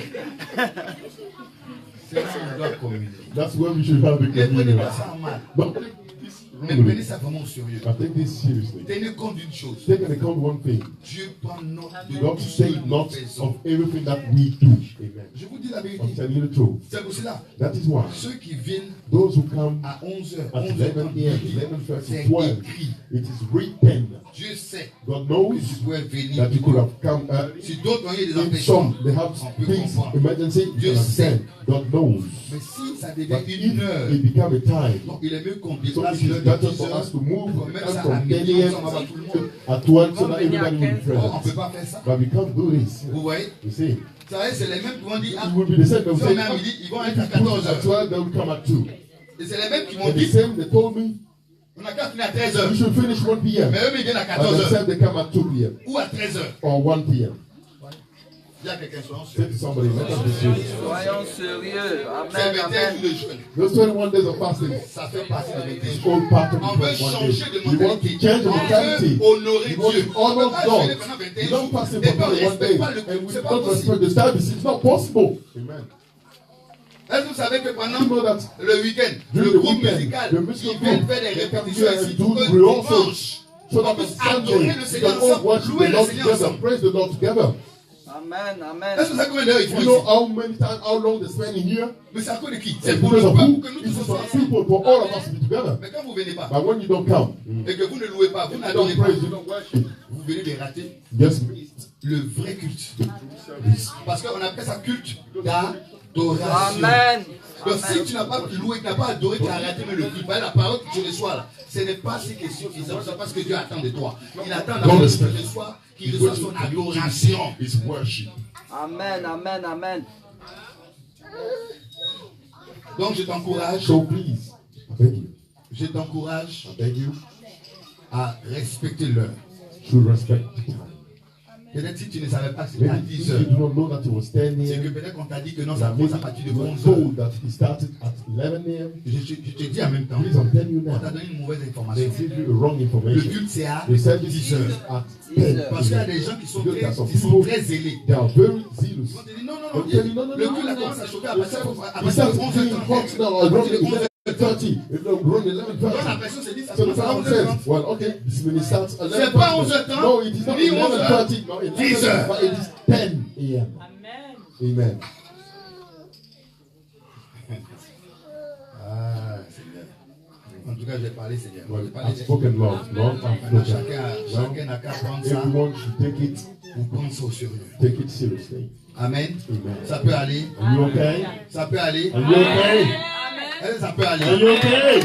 C'est là où on doit communier. That's where we should have the Ne prenez communion. pas ça en mal. But take this Mais wrongly. prenez ça vraiment au sérieux. I take this seriously. Tenez compte d'une chose. Take into account one thing. Dieu prend note de God tout ce que take nous note faisons. of everything that we do. Amen. Je vous dis la I'm vérité. telling you the truth. C'est pour cela. That is why Ceux qui viennent those who come à 11h, at 11 a.m., 11:30, c'est 12, écrit. it is written. Dieu sait God que knows tu pouvais venir. that you could have come early. Si d'autres ont eu des In empêchements, some, they have on peut things, comprendre. emergency, you Dieu can understand. God knows. Mais si ça devient But une heure, if it become a time, donc il est mieux qu'on so déplace it l'heure is de better 10 for us heures. to move Comme même ça, à from 10 midi, a.m. on va voir tout le monde. at 12 so that everybody will be On ne peut present. pas faire ça. But we can't do this. Vous voyez? You see, Ça va, c'est les mêmes qui vont dire, ah, it will be the same. They will si on say, met à midi, ils vont être à if you put it at 14h. 12, they will come at 2. Et c'est les mêmes qui m'ont And the dit, same, they told me, on a qu'à finir à we 13h. should finish 1 p.m. Mais eux, ils viennent à But they 14h. said they come at 2 p.m. Ou à 13h. or 1 p.m. Il y a quelqu'un soyons Say sûrs. to somebody, let us be serious. Soyons sérieux. C'est Amen, 21 amen. jours de jeûne. Those 21 days of fasting, Ça fait partie des 21 it's jours. all part of the On veut 21 changer days. de You want to mentalité. change the On mentality. veut honorer You want Dieu. to On ne peut honor pas God. jeûner pendant 21 You don't jours. fast Et for puis on ne 21 respecte days pas le and culte. we C'est pas don't possible. respect the service. It's not possible. Amen. Est-ce que vous savez que You pendant know that le week-end, during le the groupe weekend, musical, the musical ils viennent group, faire des they come répétitions here ici and pour do que drill also, dimanche, so on that on puisse adorer Sunday le we Seigneur can all ensemble, worship louer the le Lord Seigneur together, ensemble. praise the Lord together. Amen, Est-ce que amen. vous savez combien d'heures ils font You know ici? how many times, how long they spend in here? Mais c'est à cause de qui? C'est It's pour le because of peuple who? que nous It's tous for ensemble. people, for all of us to be together. Mais quand vous ne venez pas, But when you don't come, et que vous ne louez pas, vous you n'adorez don't pas, praise, you don't worship, vous venez de rater just missed le vrai culte. Parce qu'on appelle ça culte d'adoration. Amen. Donc si tu n'as pas loué, tu n'as pas adoré, tu as raté le culte. La parole que tu reçois là, ce n'est pas ce qui est suffisant. C'est pas ce que Dieu attend de toi. Il attend d'abord que tu reçois, qu'il reçoit son adoration. It's worship. Amen, amen, amen. Donc je t'encourage. So please, I beg you. Je t'encourage I beg you à respecter l'heure. to respect the time. Peut-être si tu ne savais pas que c'était à Maybe 10 if you heures. do not know that it was 10 C'est que a.m., peut-être qu'on t'a dit que non, ça that commence maybe à partir de you were 11 heures. told that it started at 11 a.m. Je te dis en même temps, Please, I'm telling you on now, t'a donné une mauvaise they information. give you the wrong Le information. culte c'est à The service 10 is heures. at 10 10 heures. Parce qu'il y a a.m. des gens qui sont Because there are some très people, zélés. they are very zealous. On te dit non, non, They'll tell you, no, no, le no, culte no, a no. commencé à chauffer à He partir de starts 11 being hot now around 11:30. Around Donc la 11:30. personne se dit ça So the commence à Bible says, 11h30. well, okay, this when it starts at C'est pas 11:30. 11h30, No, it is not ni 11:30. No, 10 heures. but it is 10 a.m. Amen. Ah, Seigneur. En tout cas, j'ai parlé, Seigneur. Well, J'ai parlé, I've spoken, Lord. Lord, I've Maintenant, spoken. chacun n'a qu'à prendre ça Everyone should take it sérieux. Take it seriously. Amen. Amen. Ça peut aller. Are you okay? Ça peut aller. Are you okay? Ça peut Are you aller. okay?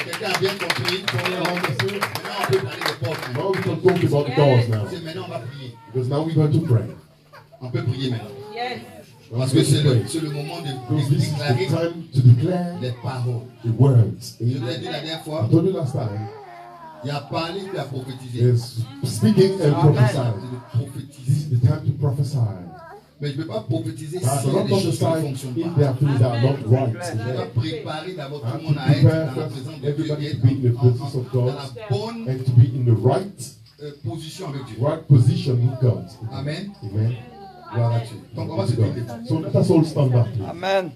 Quelqu'un a bien compris. Maintenant, on peut parler des portes. Now we can talk about the doors now. C'est maintenant, on va prier. Because now we're going to pray. On peut prier maintenant. Parce We're que going to pray. c'est le moment Because de this is the déclarer time to declare les paroles. the words. Je l'ai dit la dernière I fois, told you last time, il a parlé puis il a prophétisé. is speaking and Amen. prophesying. C'est de This prophétiser. is the time to prophesy. Mais je ne peux pas prophétiser But I s'il y a cannot des choses qui ne prophesy fonctionnent if pas. there are things that are not right. Je dois préparer d'abord I tout le have monde to à être prepare dans la first présence de Dieu, everybody et to be in the être presence of dans God la bonne and to be in the right position avec Dieu. position with God. Amen. Amen. Gloire à Dieu. Donc on va se lever. So let us all stand up. Please. Amen.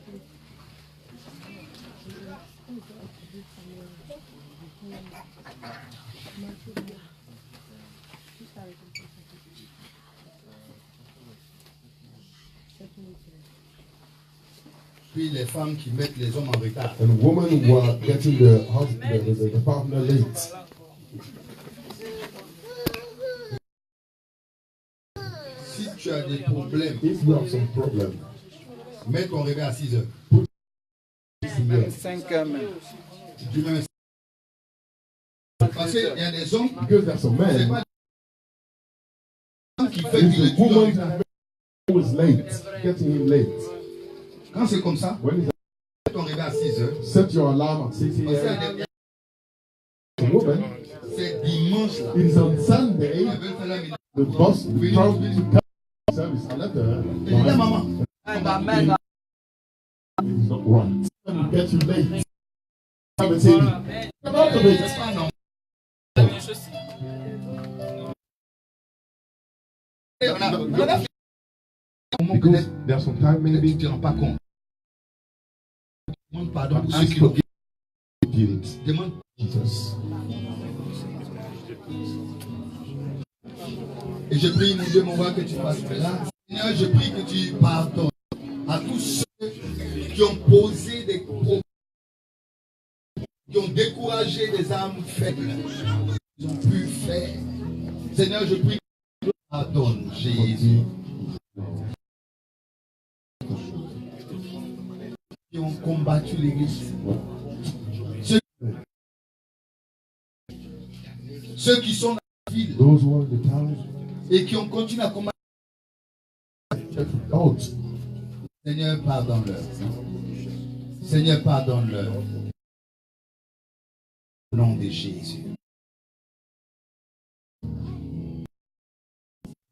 Puis les femmes qui mettent les hommes en retard. And women who are getting the partner late. Si tu as des problèmes, If you have some problem, mets ton réveil à 6 heures. Même 5 heures même. Tu mets parce qu'il y a des hommes, because there's some c'est men, pas qui fait it's qu'il est the toujours en woman retard. who is late, getting him late. Quand c'est comme ça, When is mets ton réveil à 6 heures. set your alarm at 6 Parce qu'il y a a.m. des The woman, c'est dimanche là. it's on Sunday, Ils veulent faire la minute. the bus will travel to come service. I let her. Et dis à maman, Amen. It's not right. It get you late. Have a TV. Come out of it. c'est pas normal. On a fait un moment Because peut-être there's some time tu ne maybe te rends pas compte. Demande pardon pour ceux ask qui for l'ont. did it. Demande. Jesus. Et je prie, mon Dieu, mon roi, que tu fasses cela. Seigneur, je prie que tu pardonnes à tous ceux qui ont posé des problèmes, qui ont découragé des âmes faibles. Ils ont pu faire. Seigneur, je prie que tu pardonnes, Jésus. Qui ont combattu l'Église. Ceux qui sont dans la ville Those who are in the town, et qui ont continué à combattre. out. Seigneur, pardonne-leur. Seigneur, pardonne-leur. Au nom de Jésus.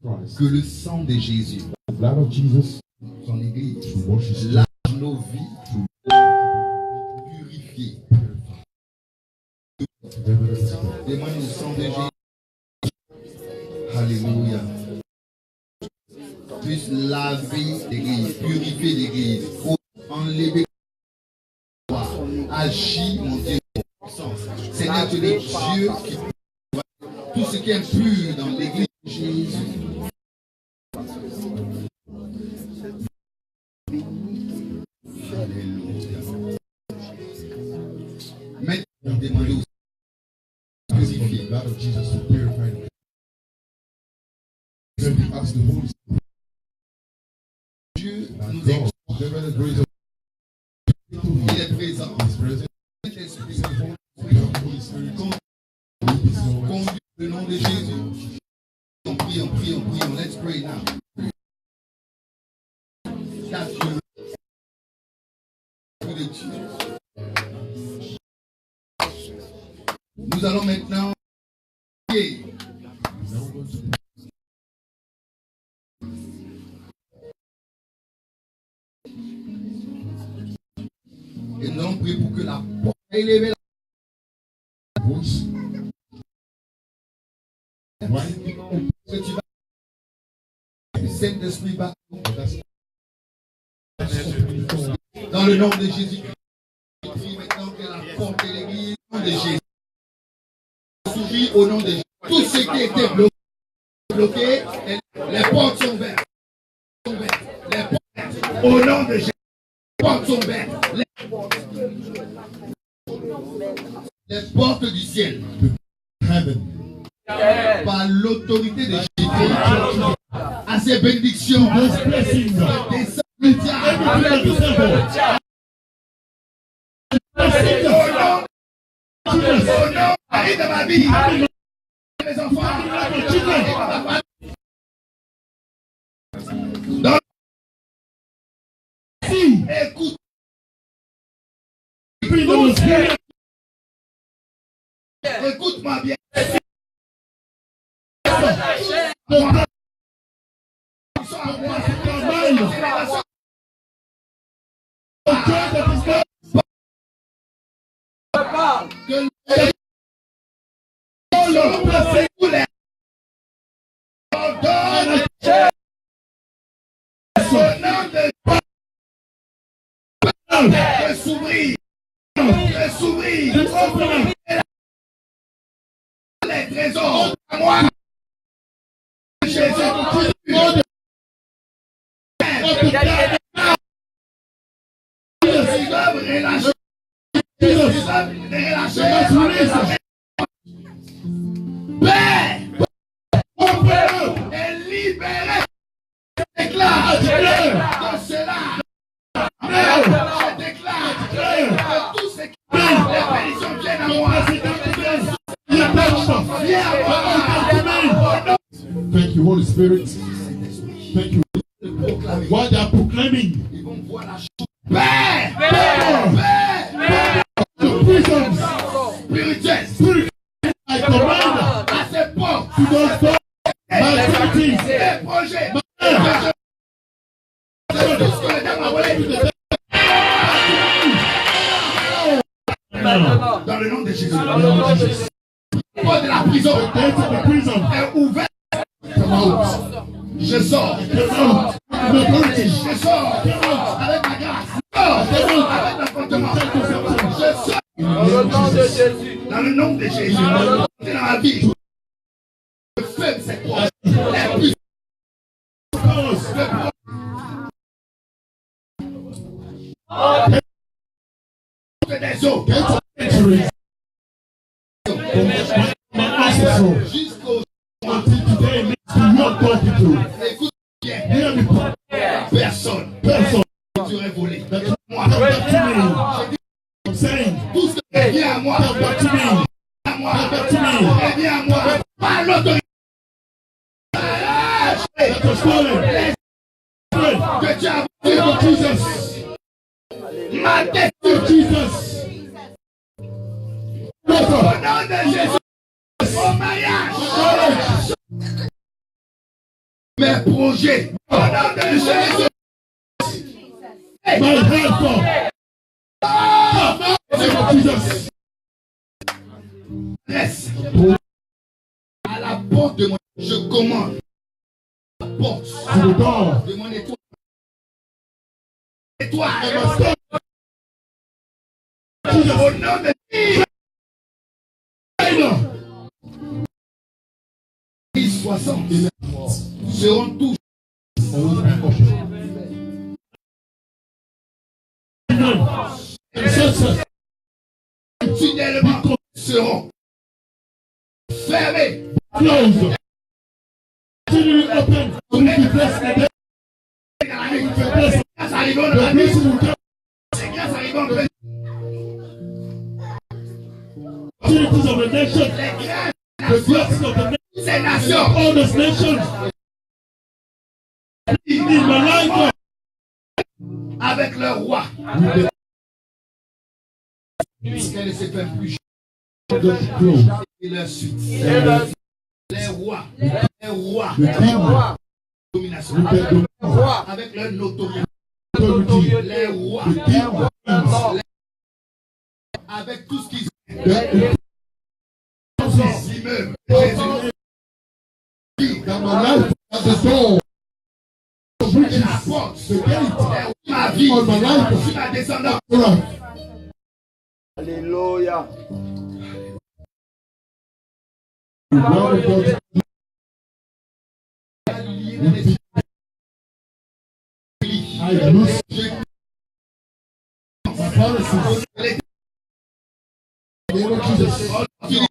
Christ. Que le sang de Jésus, The blood of Jesus son Église, to wash his lave nos vies, purifiées. Demande le sang de Jésus. Alléluia. Puisse laver l'Église, purifier l'Église, enlever le pouvoir. Agis, mon Dieu, en puissance. Seigneur, tu es le Dieu qui tout ce qui est impur dans l'Église de Jésus. Alléluia. Maintenant, demandez au Ask for the blood of Jesus to purify. Then we ask the Holy Spirit nous exauce. Il est présent. Saint-Esprit, conduis le nom de Jésus. Prions. Let's pray now. Nous allons maintenant prier. Et nous allons prier pour que la porte élève la bouche. Que tu vas. Le Saint-Esprit va. Dans le nom de Jésus-Christ, je prie maintenant que la porte de l'église, au nom de Jésus, s'ouvre au nom de Jésus. Tout ce qui était bloqué, les portes sont ouvertes. Au nom de Jésus, les portes sont ouvertes. Les portes du ciel, par l'autorité de Jésus, à ces bénédictions, descendent immédiatement. Au nom de ma vie, mes enfants, écoute, écoute-moi bien. Les trésors à moi. Et libéré. Déclare de cela. Je déclare que tous ces bénédictions viennent à moi. Thank you, Holy Spirit. Thank you. While they are proclaiming, Ils vont voir la chose. the prisons, Spirituel. I command À ces portes. to those doors, my activities, Les projets. Tout ce que le diable a volé. Dans le nom de Jésus. La porte de la prison gates of the prison, est ouverte. come out, Je sors. come out, in authority, Je sors avec ma grâce. Je sors avec l'affrontement. Je sors Dans le nom de Jésus. dans le nom de Jésus. C'est dans ma vie. Le feu, c'est quoi? Les puissances. Des eaux. entering my ancestral Jusqu'au until today makes me not talking to. écoute bien. Hear me, Personne person, tu aurais volé. Moi, come back to me. I'm saying, tout ce qui vient à moi, come back to me. à moi, Come back to me. vient à moi, par l'autorité That was stolen. Pray. que tu as Name voulu. of Jesus. Ma tête Of Jesus. au Water. nom de Jésus. Au mariage. Mes projets. Au nom de Jésus. My helper. Name of Jesus. Reste à la porte de mon. Je commande. La porte To the door. de mon étoile. I Étoile. must stop. Au nom de Jésus. 60 seront tous fidèlement seront fermés. Close. Continue open. To be blessed. The blessing will come. Opportunities of the nation. The blessing of the nation. All those nations. In my life. Avec le roi. Puisqu'elle ne s'est fait plus. Et leur suite. Les rois. Les rois. Domination. Avec leur notoriété. Les rois. Avec tout ce qu'ils ont. Immeubles. Jésus. Dans ma life, at the door. La porte. Ma vie. Ma descendance. Alléluia. I lose my policies. In the name of Jesus. In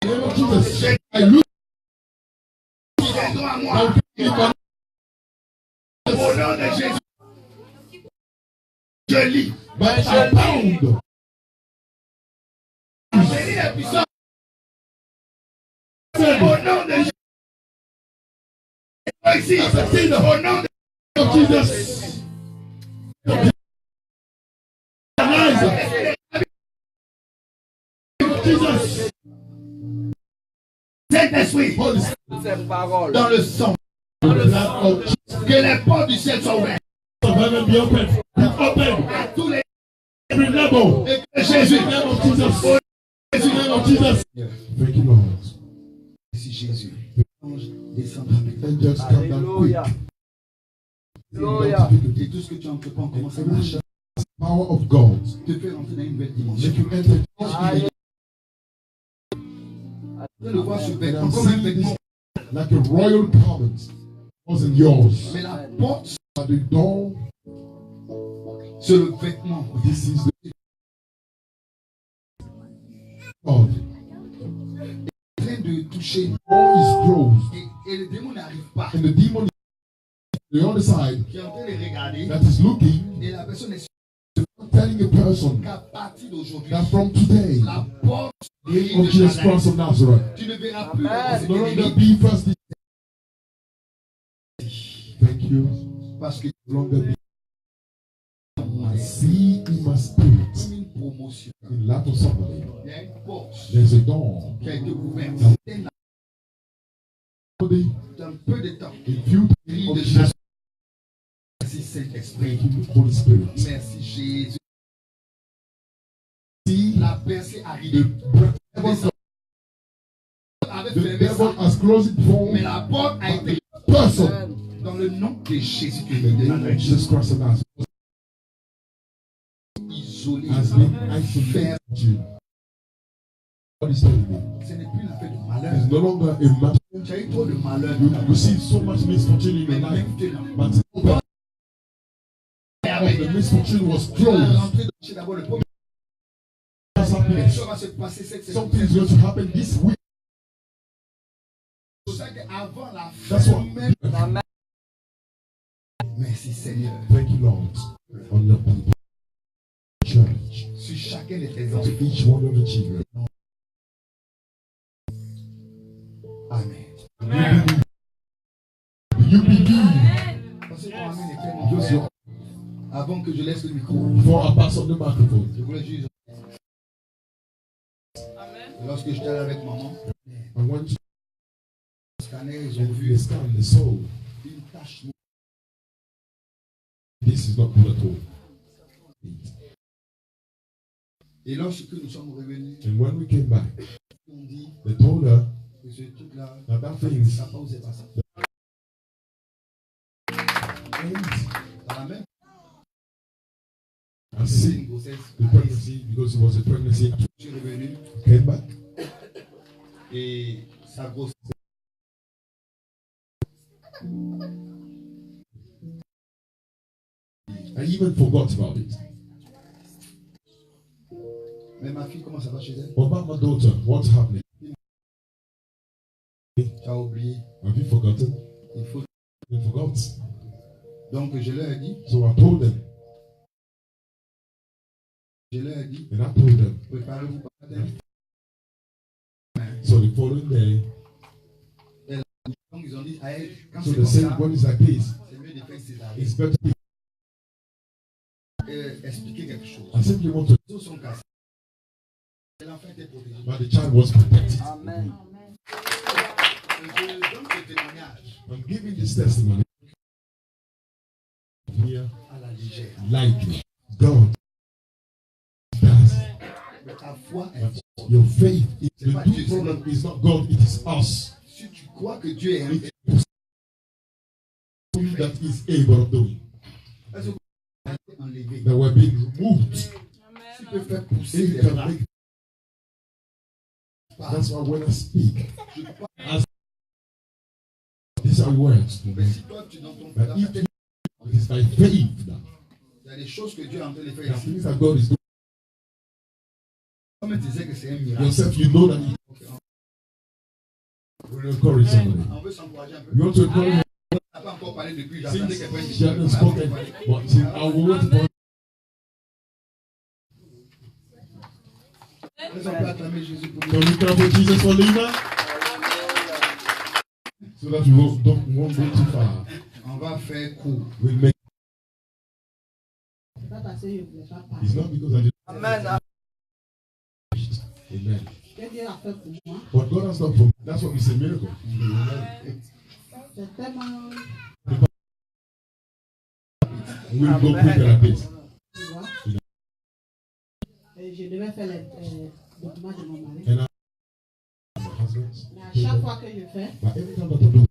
the name of Jesus. I lose. Au nom de Jésus. Je lis. But I bound. Au nom de Jésus. Ici, au nom de Jesus. Jesus. Saint-Esprit, dans le sang, que les portes du ciel soient ouvertes. À tous les level. et que Jésus, Thank you, Lord. Merci Jésus. Descends Angels come down quick. Alléluia. et tout ce que tu entreprends, comment ça marche. Power of God. Te faire entrer dans une nouvelle dimension. Make you enter. Le voir ce And vêtement I'm comme un seeing vêtement. this like a royal garment. Wasn't yours. Mais la porte, But the door, c'est le vêtement. this is the God. En train de toucher. All is closed. Et le démon n'arrive pas. And the demon is the other side Qui est en train de regarder. that is looking, Et la personne est telling a person qu'à partir d'aujourd'hui, that from today, la porte of Jesus Christ of Nazareth, tu ne verras plus no le longer be first. Thank you. parce que No longer be. I see in my spirit, c'est une promotion. in life of somebody, Il y a une porte there's a door. qui a été ouverte. Somebody, Dans peu de temps, in few cri of de Jesus, chasse. Merci Saint-Esprit. thank you, Holy Spirit. Merci Jésus. See La percée the arrive. devil, Avec the fermé devil ça. has closed it for Mais la porte a été person. dans le nom de Jésus In the name of Jesus Christ of Nazareth isolé. has been isolated you. What is telling me? Ce n'est plus l'affaire de It's malheur. no longer a matter. Tu as eu trop de malheur. You see so much misfortune in Mais your life, maintenant, but the door of the misfortune was tu vas closed. rentrer dans d'abord le premier. That's Quelque happening. chose va se passer cette semaine. Something's going to happen this week. C'est pour ça qu'avant la That's fin what. même. Merci Seigneur. Thank you, Lord, on your people, church, Sur chacun de tes to enfants. each one of the children. Amen. You believe. Parce que ton amen est tellement Just fort. Avant que je laisse le micro, before I pass on the microphone. je voulais juste. Lorsque j'étais allé avec maman, I want you le scanner, ils to ont vu understand the soul. une tache. This is not good at all. Et lorsque nous sommes revenus, And when we came back, on dit they told her que ce truc-là, that thing ça n'a pas osé passer. Dans la même, and c'est see une grossesse. the pregnancy because it was a pregnancy. Je suis revenu Came back et sa grossesse. I even forgot about it. Mais ma fille, comment ça va chez elle? What about my daughter? What's happening? Tu as oublié. Have you forgotten? Il faut. You forgot. Donc je leur ai dit. So I told them. Je leur ai dit. And I told them. Préparez-vous pour matin. So the following day. Donc ils ont dit, quand So c'est the comme same ça, one is like this. c'est mieux de faire césarienne. It's better. Expliquer quelque chose. I simply want to. Tous sont cassés. L'enfant était protégé. But the child was protected. Amen. Je donne ce témoignage I'm giving this testimony here à la légère. lightly. God does. Mais ta foi est forte. Your faith is the true problem is not God, it is us. Si tu crois que Dieu est un That is able of doing. est-ce que vous avez enlevé? That were being removed. Tu peux faire pousser It les can bras. make. That's why when I speak, Je crois as these are words. que si toi tu dans ton But dans if ta tête, it is by faith that il y a des choses que Dieu est en train de the faire ici. things that God is doing Comme tu disais que c'est un miracle. yourself, you know that He will encourage somebody. On veut s'encourager un peu. You want to encourage. On n'a pas encore parlé depuis. J'attendais qu'elle prenne Since she hasn't spoken, but see, I will wait for. Est-ce qu'on peut acclamer Jésus pour Can nous? we clap for Jesus for Lina? So that we won't go too far. On va faire court. We'll make. C'est pas parce que je ne voulais pas parler. It's not because I just. Amen. Amen. Que Dieu a fait pour moi, What God has done for me, that's what we say miracle. c'est tellement, We'll go quicker at this. tu vois. Et je devais faire les documents de mon mari. And my husband's. Mais à chaque fois que je fais, But every time that I do